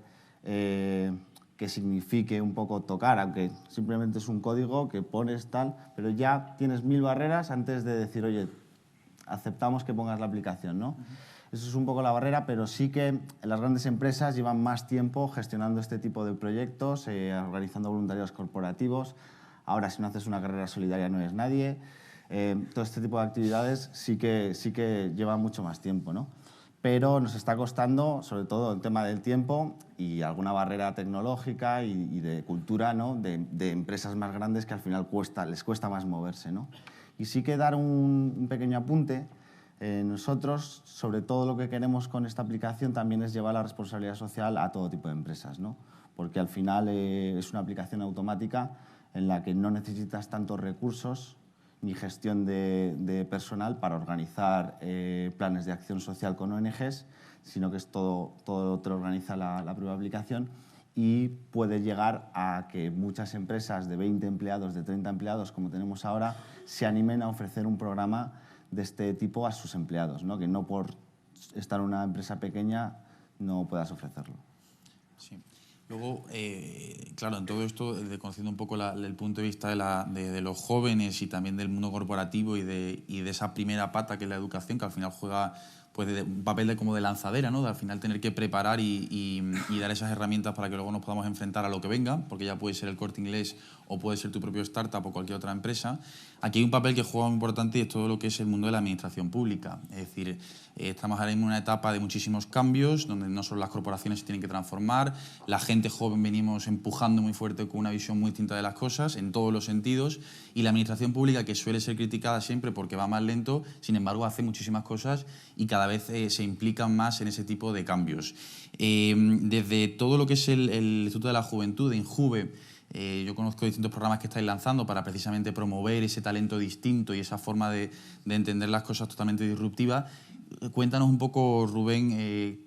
que signifique un poco tocar, aunque simplemente es un código que pones tal, pero ya tienes 1000 barreras antes de decir, oye, aceptamos que pongas la aplicación, ¿no? Eso es un poco la barrera, pero sí que las grandes empresas llevan más tiempo gestionando este tipo de proyectos, organizando voluntariados corporativos. Ahora, si no haces una carrera solidaria, no eres nadie. Todo este tipo de actividades sí que llevan mucho más tiempo, ¿no? Pero nos está costando, sobre todo el tema del tiempo y alguna barrera tecnológica y de cultura, ¿no? de empresas más grandes que al final les cuesta más moverse, ¿no? Y sí que dar un pequeño apunte. Nosotros, sobre todo lo que queremos con esta aplicación también es llevar la responsabilidad social a todo tipo de empresas, ¿no? Porque al final es una aplicación automática en la que no necesitas tantos recursos ni gestión de personal para organizar planes de acción social con ONGs, sino que es todo te lo organiza la propia aplicación y puede llegar a que muchas empresas de 20 empleados, de 30 empleados, como tenemos ahora, se animen a ofrecer un programa de este tipo a sus empleados, ¿no? Que no por estar en una empresa pequeña no puedas ofrecerlo. Sí. Luego, claro, en todo esto, conociendo un poco el punto de vista de los jóvenes y también del mundo corporativo y de esa primera pata que es la educación, que al final juega pues, un papel como de lanzadera, ¿no? De al final tener que preparar y dar esas herramientas para que luego nos podamos enfrentar a lo que venga, porque ya puede ser el Corte Inglés o puede ser tu propio startup o cualquier otra empresa. Aquí hay un papel que juega muy importante y es todo lo que es el mundo de la administración pública. Es decir, estamos ahora mismo en una etapa de muchísimos cambios, donde no solo las corporaciones se tienen que transformar, la gente joven venimos empujando muy fuerte con una visión muy distinta de las cosas, en todos los sentidos, y la administración pública, que suele ser criticada siempre porque va más lento, sin embargo hace muchísimas cosas y cada vez se implican más en ese tipo de cambios. Desde todo lo que es el Instituto de la Juventud, de INJUVE, yo conozco distintos programas que estáis lanzando para precisamente promover ese talento distinto y esa forma de entender las cosas totalmente disruptivas. Cuéntanos un poco, Rubén,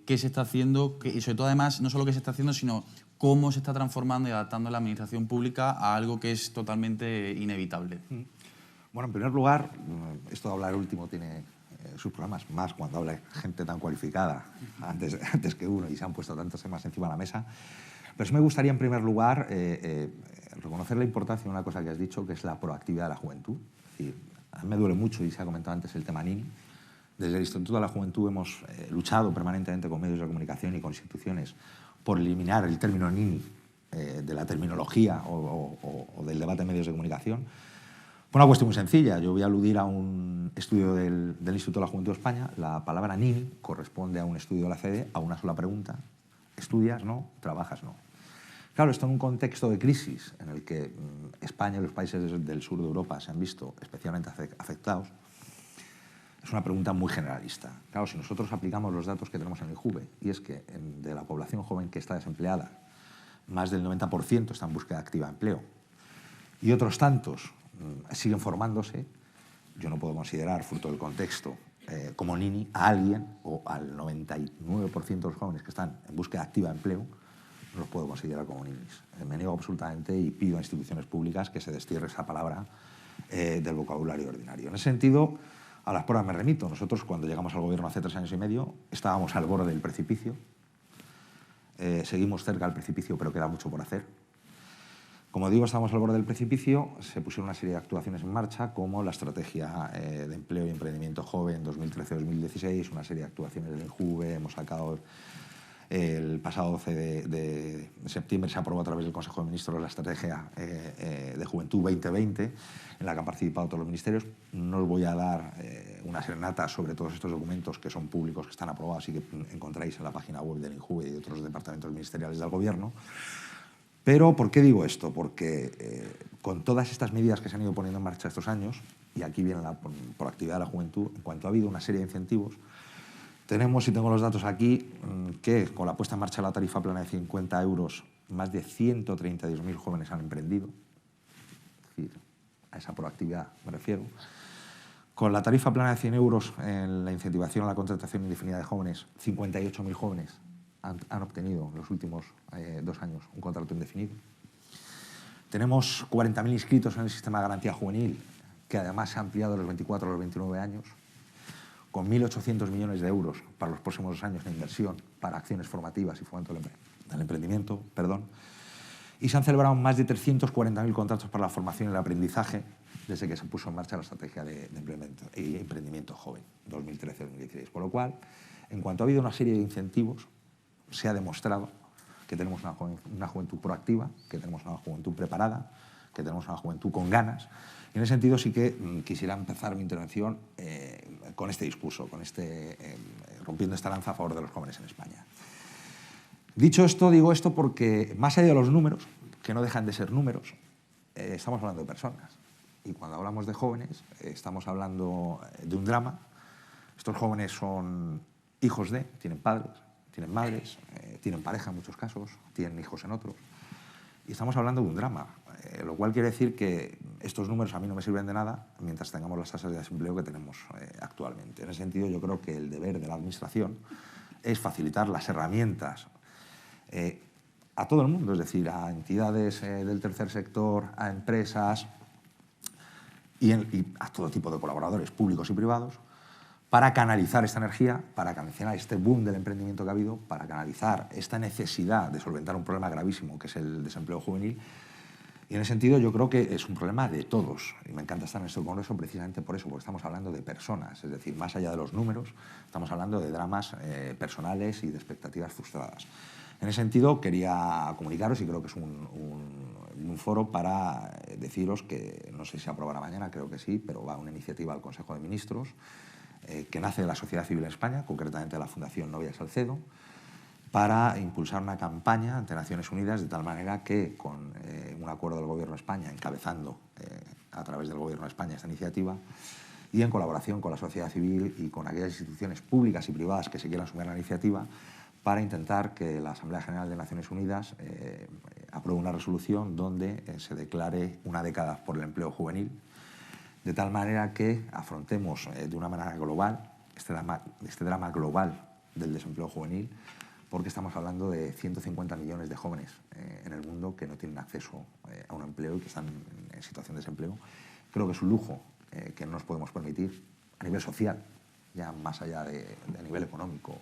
qué se está haciendo y sobre todo además no solo qué se está haciendo, sino cómo se está transformando y adaptando la administración pública a algo que es totalmente inevitable. Bueno, en primer lugar, esto de hablar último tiene sus programas, más cuando habla gente tan cualificada antes que uno y se han puesto tantos temas encima de la mesa. Pero sí me gustaría, en primer lugar, reconocer la importancia de una cosa que has dicho, que es la proactividad de la juventud. Es decir, a mí me duele mucho, y se ha comentado antes, el tema NINI. Desde el Instituto de la Juventud hemos luchado permanentemente con medios de comunicación y con instituciones por eliminar el término NINI de la terminología o del debate en medios de comunicación. Por una cuestión muy sencilla, yo voy a aludir a un estudio del Instituto de la Juventud de España. La palabra NINI corresponde a un estudio de la CDE, a una sola pregunta. ¿Estudias? No. ¿Trabajas? No. Claro, esto en un contexto de crisis en el que España y los países del sur de Europa se han visto especialmente afectados, es una pregunta muy generalista. Claro, si nosotros aplicamos los datos que tenemos en el INJUVE, y es que de la población joven que está desempleada, más del 90% está en búsqueda activa de empleo, y otros tantos siguen formándose, yo no puedo considerar, fruto del contexto, como NINI a alguien, o al 99% de los jóvenes que están en búsqueda activa de empleo, no los puedo considerar como NINIs. Me niego absolutamente y pido a instituciones públicas que se destierre esa palabra del vocabulario ordinario. En ese sentido, a las pruebas me remito. Nosotros, cuando llegamos al gobierno hace 3 años y medio, estábamos al borde del precipicio. Seguimos cerca del precipicio, pero queda mucho por hacer. Como digo, estábamos al borde del precipicio, se pusieron una serie de actuaciones en marcha, como la Estrategia de Empleo y Emprendimiento Joven 2013-2016, una serie de actuaciones del INJUVE, hemos sacado el pasado 12 de septiembre, se aprobó a través del Consejo de Ministros la Estrategia de Juventud 2020, en la que han participado todos los ministerios. No os voy a dar una serenata sobre todos estos documentos que son públicos, que están aprobados y que encontráis en la página web del INJUVE y de otros departamentos ministeriales del Gobierno. Pero, ¿por qué digo esto? Porque con todas estas medidas que se han ido poniendo en marcha estos años, y aquí viene la proactividad de la juventud, en cuanto ha habido una serie de incentivos, tenemos, y tengo los datos aquí, que con la puesta en marcha de la tarifa plana de 50 euros, más de 132.000 jóvenes han emprendido. Es decir, a esa proactividad me refiero. Con la tarifa plana de 100 euros en la incentivación a la contratación indefinida de jóvenes, 58.000 jóvenes han obtenido en los últimos 2 años un contrato indefinido. Tenemos 40.000 inscritos en el sistema de garantía juvenil, que además se ha ampliado de los 24 a los 29 años, con 1.800 millones de euros para los próximos 2 años de inversión para acciones formativas y fomento del emprendimiento. Y se han celebrado más de 340.000 contratos para la formación y el aprendizaje desde que se puso en marcha la estrategia de emprendimiento joven, 2013-2016. Con lo cual, en cuanto ha habido una serie de incentivos, se ha demostrado que tenemos una juventud proactiva, que tenemos una juventud preparada, que tenemos una juventud con ganas. Y en ese sentido sí que quisiera empezar mi intervención con este discurso, rompiendo esta lanza a favor de los jóvenes en España. Dicho esto, digo esto porque, más allá de los números, que no dejan de ser números, estamos hablando de personas. Y cuando hablamos de jóvenes, estamos hablando de un drama. Estos jóvenes son hijos de, tienen padres, tienen madres, tienen pareja en muchos casos, tienen hijos en otros. Y estamos hablando de un drama, lo cual quiere decir que estos números a mí no me sirven de nada mientras tengamos las tasas de desempleo que tenemos actualmente. En ese sentido, yo creo que el deber de la Administración es facilitar las herramientas a todo el mundo, es decir, a entidades del tercer sector, a empresas y a todo tipo de colaboradores públicos y privados, para canalizar esta energía, para canalizar este boom del emprendimiento que ha habido, para canalizar esta necesidad de solventar un problema gravísimo que es el desempleo juvenil. Y en ese sentido yo creo que es un problema de todos. Y me encanta estar en este congreso precisamente por eso, porque estamos hablando de personas. Es decir, más allá de los números, estamos hablando de dramas personales y de expectativas frustradas. En ese sentido quería comunicaros, y creo que es un foro para deciros que, no sé si se aprobará mañana, creo que sí, pero va una iniciativa al Consejo de Ministros que nace de la sociedad civil en España, concretamente de la Fundación Novia Salcedo, para impulsar una campaña ante Naciones Unidas de tal manera que, con un acuerdo del Gobierno de España, encabezando a través del Gobierno de España esta iniciativa, y en colaboración con la sociedad civil y con aquellas instituciones públicas y privadas que se quieran sumar a la iniciativa, para intentar que la Asamblea General de Naciones Unidas apruebe una resolución donde se declare una década por el empleo juvenil, de tal manera que afrontemos de una manera global este drama global del desempleo juvenil, porque estamos hablando de 150 millones de jóvenes en el mundo que no tienen acceso a un empleo y que están en situación de desempleo. Creo que es un lujo que no nos podemos permitir a nivel social, ya más allá de nivel económico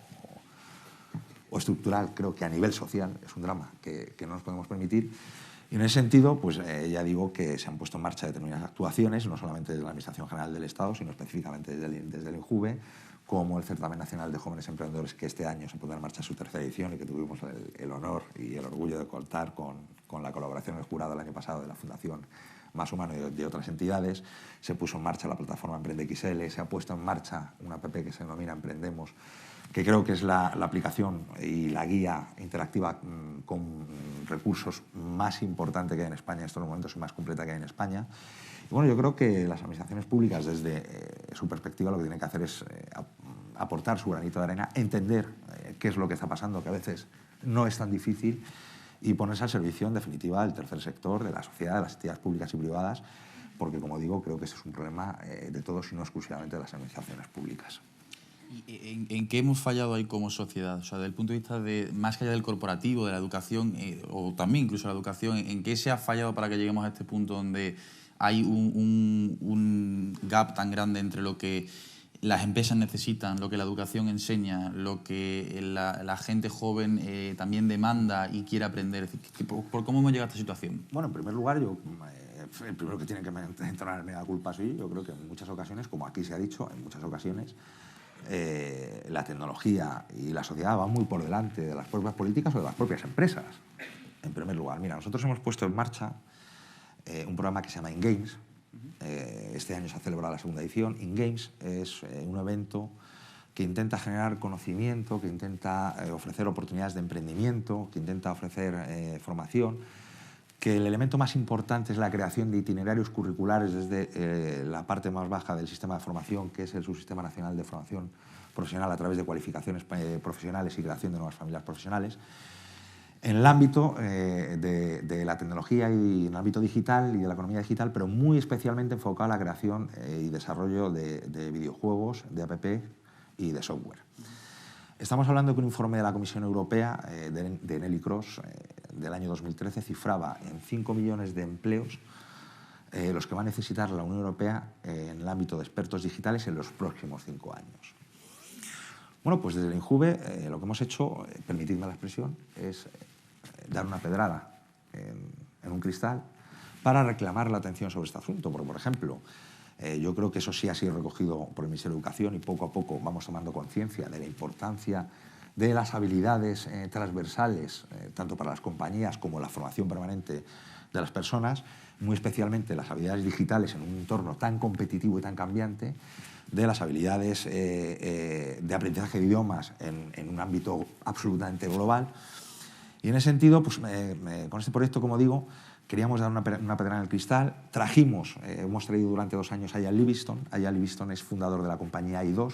o estructural. Creo que a nivel social es un drama que no nos podemos permitir. Y en ese sentido, pues ya digo que se han puesto en marcha determinadas actuaciones, no solamente desde la Administración General del Estado, sino específicamente desde el INJUVE, como el Certamen Nacional de Jóvenes Emprendedores, que este año se pondrá en marcha su 3ª edición y que tuvimos el honor y el orgullo de contar con la colaboración del jurado el año pasado de la Fundación Más Humano y de otras entidades. Se puso en marcha la plataforma Emprende XL, se ha puesto en marcha una app que se denomina Emprendemos, que creo que es la aplicación y la guía interactiva con recursos más importante que hay en España en estos momentos y más completa que hay en España. Y bueno, yo creo que las administraciones públicas, desde su perspectiva, lo que tienen que hacer es aportar su granito de arena, entender qué es lo que está pasando, que a veces no es tan difícil, y ponerse al servicio, en definitiva, del tercer sector, de la sociedad, de las entidades públicas y privadas, porque, como digo, creo que este es un problema de todos y no exclusivamente de las administraciones públicas. ¿En qué hemos fallado ahí como sociedad? O sea, desde el punto de vista de, más allá del corporativo, de la educación, o también incluso la educación, ¿en qué se ha fallado para que lleguemos a este punto donde hay un gap tan grande entre lo que las empresas necesitan, lo que la educación enseña, lo que la gente joven también demanda y quiere aprender? Es decir, ¿por cómo hemos llegado a esta situación? Bueno, en primer lugar, yo, el primero que tiene que entonar mea culpa soy yo. Creo que en muchas ocasiones, como aquí se ha dicho, en muchas ocasiones, la tecnología y la sociedad van muy por delante de las propias políticas o de las propias empresas. En primer lugar, mira, nosotros hemos puesto en marcha un programa que se llama InGames. Este año se ha celebrado la 2ª edición. InGames es un evento que intenta generar conocimiento, que intenta ofrecer oportunidades de emprendimiento, que intenta ofrecer formación, que el elemento más importante es la creación de itinerarios curriculares desde la parte más baja del sistema de formación, que es el Subsistema Nacional de Formación Profesional, a través de cualificaciones profesionales y creación de nuevas familias profesionales, en el ámbito de la tecnología y en el ámbito digital y de la economía digital, pero muy especialmente enfocado a la creación y desarrollo de videojuegos, de app y de software. Estamos hablando que un informe de la Comisión Europea, de Nelly Cross, del año 2013, cifraba en 5 millones de empleos los que va a necesitar la Unión Europea en el ámbito de expertos digitales en los próximos 5 años. Bueno, pues desde el INJUVE lo que hemos hecho, permitidme la expresión, es dar una pedrada en un cristal para reclamar la atención sobre este asunto. Porque, por ejemplo, yo creo que eso sí ha sido recogido por el Ministerio de Educación y poco a poco vamos tomando conciencia de la importancia de las habilidades transversales, tanto para las compañías como la formación permanente de las personas, muy especialmente las habilidades digitales en un entorno tan competitivo y tan cambiante, de las habilidades de aprendizaje de idiomas en un ámbito absolutamente global. Y en ese sentido, pues, con este proyecto, como digo, queríamos dar una pedrada en el cristal. Hemos traído durante 2 años a Ian Livingstone. Ian Livingstone es fundador de la compañía i2.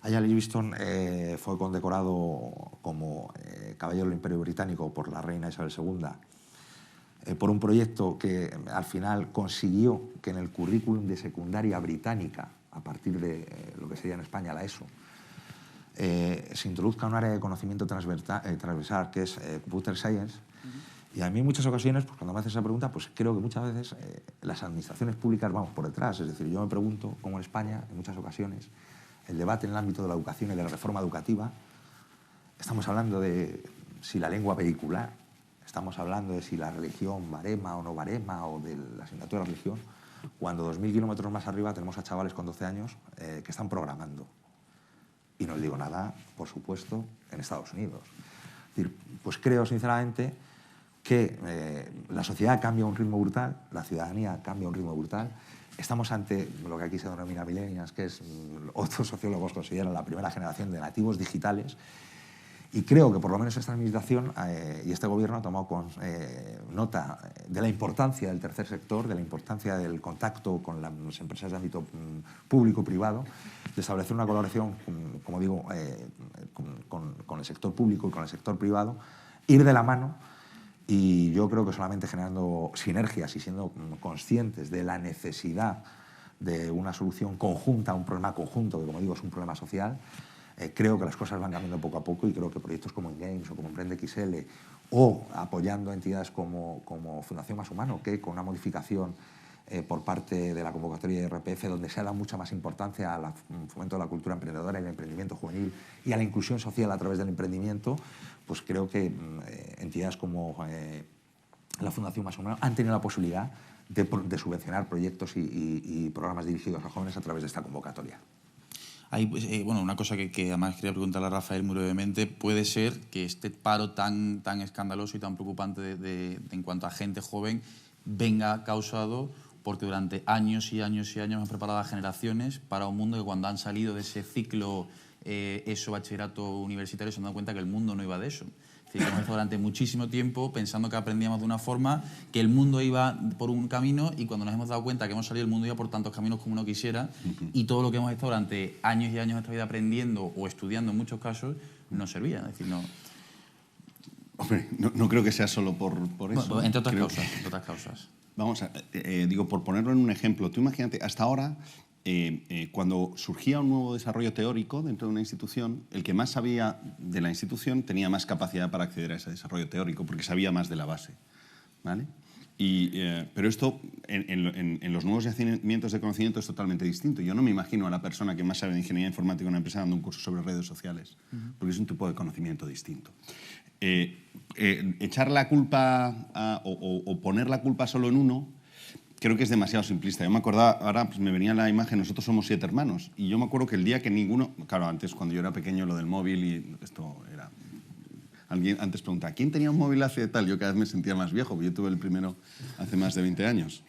Ian Livingstone fue condecorado como Caballero del Imperio Británico por la reina Isabel II por un proyecto que al final consiguió que en el currículum de secundaria británica, a partir de lo que sería en España la ESO, se introduzca un área de conocimiento transversal que es Computer Science. Y a mí en muchas ocasiones, pues cuando me haces esa pregunta, pues creo que muchas veces las administraciones públicas vamos por detrás. Es decir, yo me pregunto cómo en España, en muchas ocasiones, el debate en el ámbito de la educación y de la reforma educativa, estamos hablando de si la lengua vehicular, estamos hablando de si la religión barema o no barema, o de la asignatura de religión, cuando 2000 kilómetros más arriba tenemos a chavales con 12 años que están programando. Y no les digo nada, por supuesto, en Estados Unidos. Es decir, pues creo sinceramente que la sociedad cambia a un ritmo brutal, la ciudadanía cambia a un ritmo brutal. Estamos ante lo que aquí se denomina millennials, que es, otros sociólogos consideran la primera generación de nativos digitales. Y creo que por lo menos esta administración y este gobierno ha tomado nota de la importancia del tercer sector, de la importancia del contacto con las empresas de ámbito público-privado, de establecer una colaboración, como digo, con el sector público y con el sector privado, ir de la mano. Y yo creo que solamente generando sinergias y siendo conscientes de la necesidad de una solución conjunta a un problema conjunto, que como digo es un problema social, creo que las cosas van cambiando poco a poco y creo que proyectos como InGames o como Emprende XL o apoyando entidades como Fundación Más Humano, que con una modificación por parte de la convocatoria de IRPF, donde se ha dado mucha más importancia al fomento de la cultura emprendedora y el emprendimiento juvenil y a la inclusión social a través del emprendimiento, pues creo que entidades como la Fundación Más Humano han tenido la posibilidad de subvencionar proyectos y programas dirigidos a jóvenes a través de esta convocatoria. Hay, pues, bueno, una cosa que además quería preguntarle a Rafael muy brevemente, puede ser que este paro tan escandaloso y tan preocupante en cuanto a gente joven venga causado porque durante años y años y años han preparado a generaciones para un mundo que cuando han salido de ese ciclo bachillerato universitario se han dado cuenta que el mundo no iba de eso. Es decir, hemos estado durante muchísimo tiempo pensando que aprendíamos de una forma, que el mundo iba por un camino y cuando nos hemos dado cuenta que hemos salido el mundo iba por tantos caminos como uno quisiera y todo lo que hemos estado durante años y años de nuestra vida aprendiendo o estudiando en muchos casos no servía. Es decir, no... Hombre, no creo que sea solo por eso. Bueno, entre otras causas. Vamos a, digo, por ponerlo en un ejemplo, tú imagínate, hasta ahora, cuando surgía un nuevo desarrollo teórico dentro de una institución, el que más sabía de la institución tenía más capacidad para acceder a ese desarrollo teórico, porque sabía más de la base, ¿vale? Pero esto, en los nuevos yacimientos de conocimiento, es totalmente distinto. Yo no me imagino a la persona que más sabe de ingeniería informática en una empresa dando un curso sobre redes sociales, porque es un tipo de conocimiento distinto. Echar la culpa o poner la culpa solo en uno creo que es demasiado simplista. Yo me acordaba, ahora pues me venía la imagen, nosotros somos 7 hermanos y yo me acuerdo que el día que ninguno, claro, antes cuando yo era pequeño lo del móvil y esto era, alguien antes preguntaba, ¿quién tenía un móvil hace tal? Yo cada vez me sentía más viejo, porque yo tuve el primero hace más de 20 años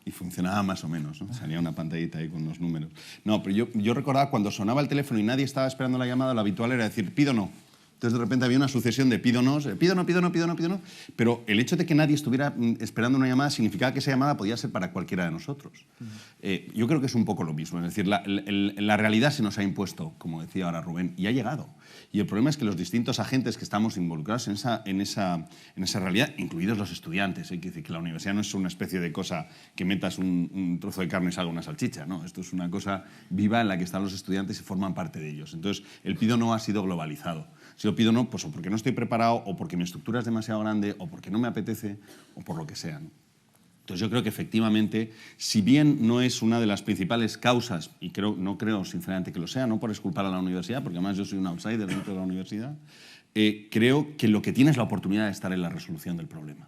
y funcionaba más o menos, ¿no? Salía una pantallita ahí con los números. No, pero yo recordaba cuando sonaba el teléfono y nadie estaba esperando la llamada, lo habitual era decir, pido no. Entonces, de repente había una sucesión de pídonos, pido no, pero el hecho de que nadie estuviera esperando una llamada significaba que esa llamada podía ser para cualquiera de nosotros. Yo creo que es un poco lo mismo, es decir, la realidad se nos ha impuesto, como decía ahora Rubén, y ha llegado. Y el problema es que los distintos agentes que estamos involucrados en esa realidad, incluidos los estudiantes, hay que decir que la universidad no es una especie de cosa que metas un trozo de carne y salga una salchicha, no, esto es una cosa viva en la que están los estudiantes y forman parte de ellos. Entonces, el pido no ha sido globalizado. Si yo pido no, pues o porque no estoy preparado, o porque mi estructura es demasiado grande, o porque no me apetece, o por lo que sea, ¿no? Entonces yo creo que efectivamente, si bien no es una de las principales causas, y no creo sinceramente que lo sea, no por exculpar a la universidad, porque además yo soy un outsider dentro de la universidad, creo que lo que tiene es la oportunidad de estar en la resolución del problema.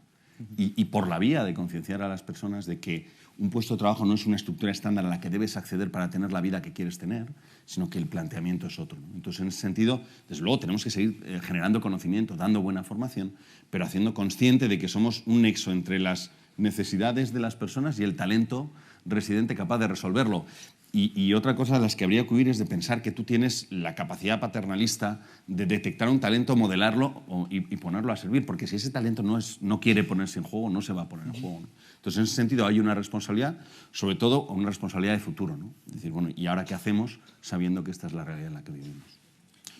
Y por la vía de concienciar a las personas de que un puesto de trabajo no es una estructura estándar a la que debes acceder para tener la vida que quieres tener, sino que el planteamiento es otro, ¿no? Entonces, en ese sentido, desde luego, tenemos que seguir generando conocimiento, dando buena formación, pero haciendo consciente de que somos un nexo entre las necesidades de las personas y el talento residente capaz de resolverlo. Y otra cosa de las que habría que huir es de pensar que tú tienes la capacidad paternalista de detectar un talento, modelarlo y ponerlo a servir, porque si ese talento no quiere ponerse en juego, no se va a poner en juego, ¿no? Entonces, en ese sentido, hay una responsabilidad, sobre todo una responsabilidad de futuro, ¿no? Es decir, bueno, ¿y ahora qué hacemos sabiendo que esta es la realidad en la que vivimos?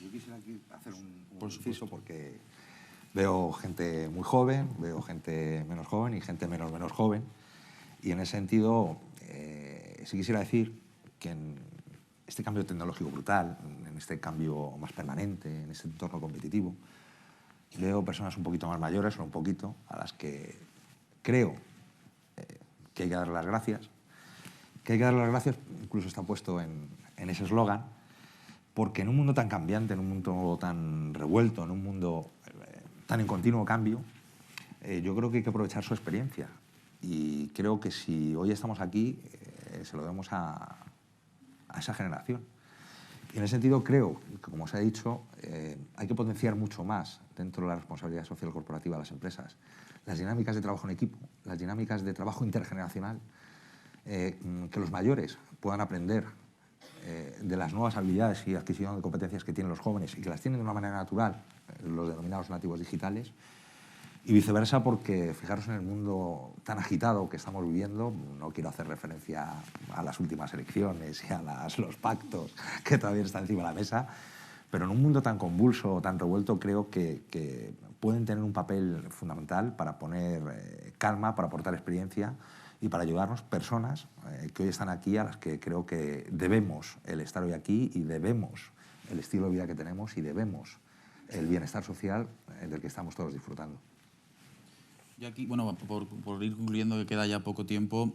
Yo quisiera aquí hacer un inciso porque veo gente muy joven, veo gente menos joven y gente menos joven, y en ese sentido sí quisiera decir que en este cambio tecnológico brutal, en este cambio más permanente, en este entorno competitivo, veo personas un poquito más mayores, solo un poquito, a las que creo que hay que dar las gracias. Que hay que dar las gracias, incluso está puesto en ese eslogan, porque en un mundo tan cambiante, en un mundo tan revuelto, en un mundo tan en continuo cambio, yo creo que hay que aprovechar su experiencia. Y creo que si hoy estamos aquí, se lo debemos a esa generación. Y en ese sentido creo que, como os he dicho, hay que potenciar mucho más dentro de la responsabilidad social corporativa de las empresas las dinámicas de trabajo en equipo, las dinámicas de trabajo intergeneracional, que los mayores puedan aprender de las nuevas habilidades y adquisición de competencias que tienen los jóvenes y que las tienen de una manera natural, los denominados nativos digitales, y viceversa, porque fijaros en el mundo tan agitado que estamos viviendo, no quiero hacer referencia a las últimas elecciones y a los pactos que todavía están encima de la mesa, pero en un mundo tan convulso, tan revuelto, creo que pueden tener un papel fundamental para poner calma, para aportar experiencia y para ayudarnos personas que hoy están aquí, a las que creo que debemos el estar hoy aquí y debemos el estilo de vida que tenemos y debemos el bienestar social del que estamos todos disfrutando. Yo aquí, bueno, por ir concluyendo, que queda ya poco tiempo,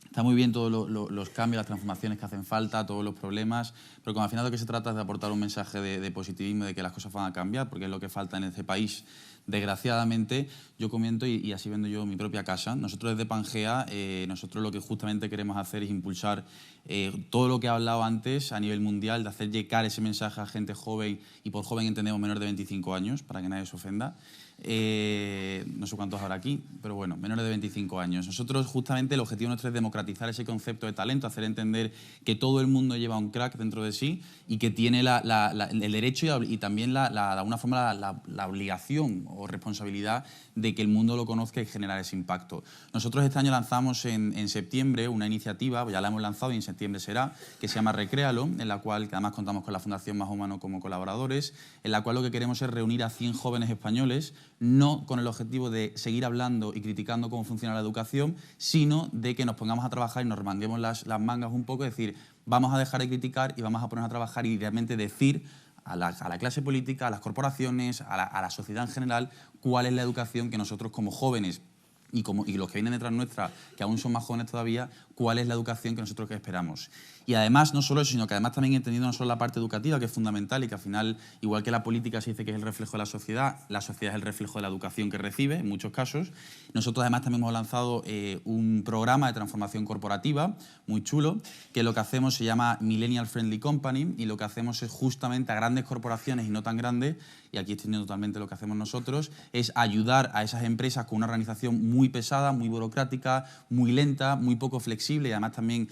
está muy bien todos los cambios, las transformaciones que hacen falta, todos los problemas, pero como al final lo que se trata es de aportar un mensaje de positivismo, de que las cosas van a cambiar, porque es lo que falta en este país. Desgraciadamente, yo comento, y así vendo yo mi propia casa, nosotros desde Pangea, nosotros lo que justamente queremos hacer es impulsar todo lo que he hablado antes a nivel mundial, de hacer llegar ese mensaje a gente joven, y por joven entendemos menor de 25 años, para que nadie se ofenda. No sé cuántos habrá aquí, pero bueno, menores de 25 años. Nosotros justamente el objetivo nuestro es democratizar ese concepto de talento, hacer entender que todo el mundo lleva un crack dentro de sí y que tiene el derecho y también de alguna forma la obligación o responsabilidad de que el mundo lo conozca y generar ese impacto. Nosotros este año lanzamos en septiembre una iniciativa, ya la hemos lanzado y en septiembre será, que se llama Recréalo, en la cual que además contamos con la Fundación Más Humano como colaboradores, en la cual lo que queremos es reunir a 100 jóvenes españoles, no con el objetivo de seguir hablando y criticando cómo funciona la educación, sino de que nos pongamos a trabajar y nos remanguemos las mangas un poco, es decir, vamos a dejar de criticar y vamos a ponernos a trabajar y realmente decir a la clase política, a las corporaciones, a la sociedad en general, cuál es la educación que nosotros como jóvenes y los que vienen detrás nuestra, que aún son más jóvenes todavía, cuál es la educación que nosotros esperamos. Y además, no solo eso, sino que además también entendiendo no solo la parte educativa, que es fundamental y que al final, igual que la política se dice que es el reflejo de la sociedad es el reflejo de la educación que recibe, en muchos casos. Nosotros además también hemos lanzado un programa de transformación corporativa muy chulo, que lo que hacemos se llama Millennial Friendly Company, y lo que hacemos es justamente a grandes corporaciones y no tan grandes, y aquí extendiendo totalmente lo que hacemos nosotros, es ayudar a esas empresas con una organización muy pesada, muy burocrática, muy lenta, muy poco flexible, flexible y además también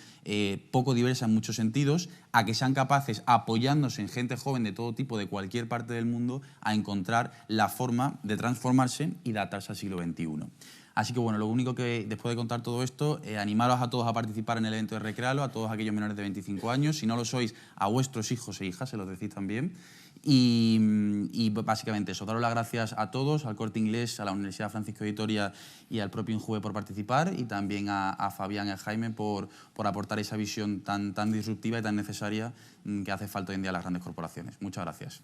poco diversa en muchos sentidos, a que sean capaces, apoyándose en gente joven de todo tipo, de cualquier parte del mundo, a encontrar la forma de transformarse y de adaptarse al siglo XXI. Así que bueno, lo único que, después de contar todo esto, animaros a todos a participar en el evento de Recréalo, a todos aquellos menores de 25 años, si no lo sois, a vuestros hijos e hijas, se los decís también. Y básicamente eso, daros las gracias a todos, al Corte Inglés, a la Universidad Francisco de Vitoria y al propio Injuve por participar, y también a Fabián y a Jaime por aportar esa visión tan disruptiva y tan necesaria que hace falta hoy en día a las grandes corporaciones. Muchas gracias.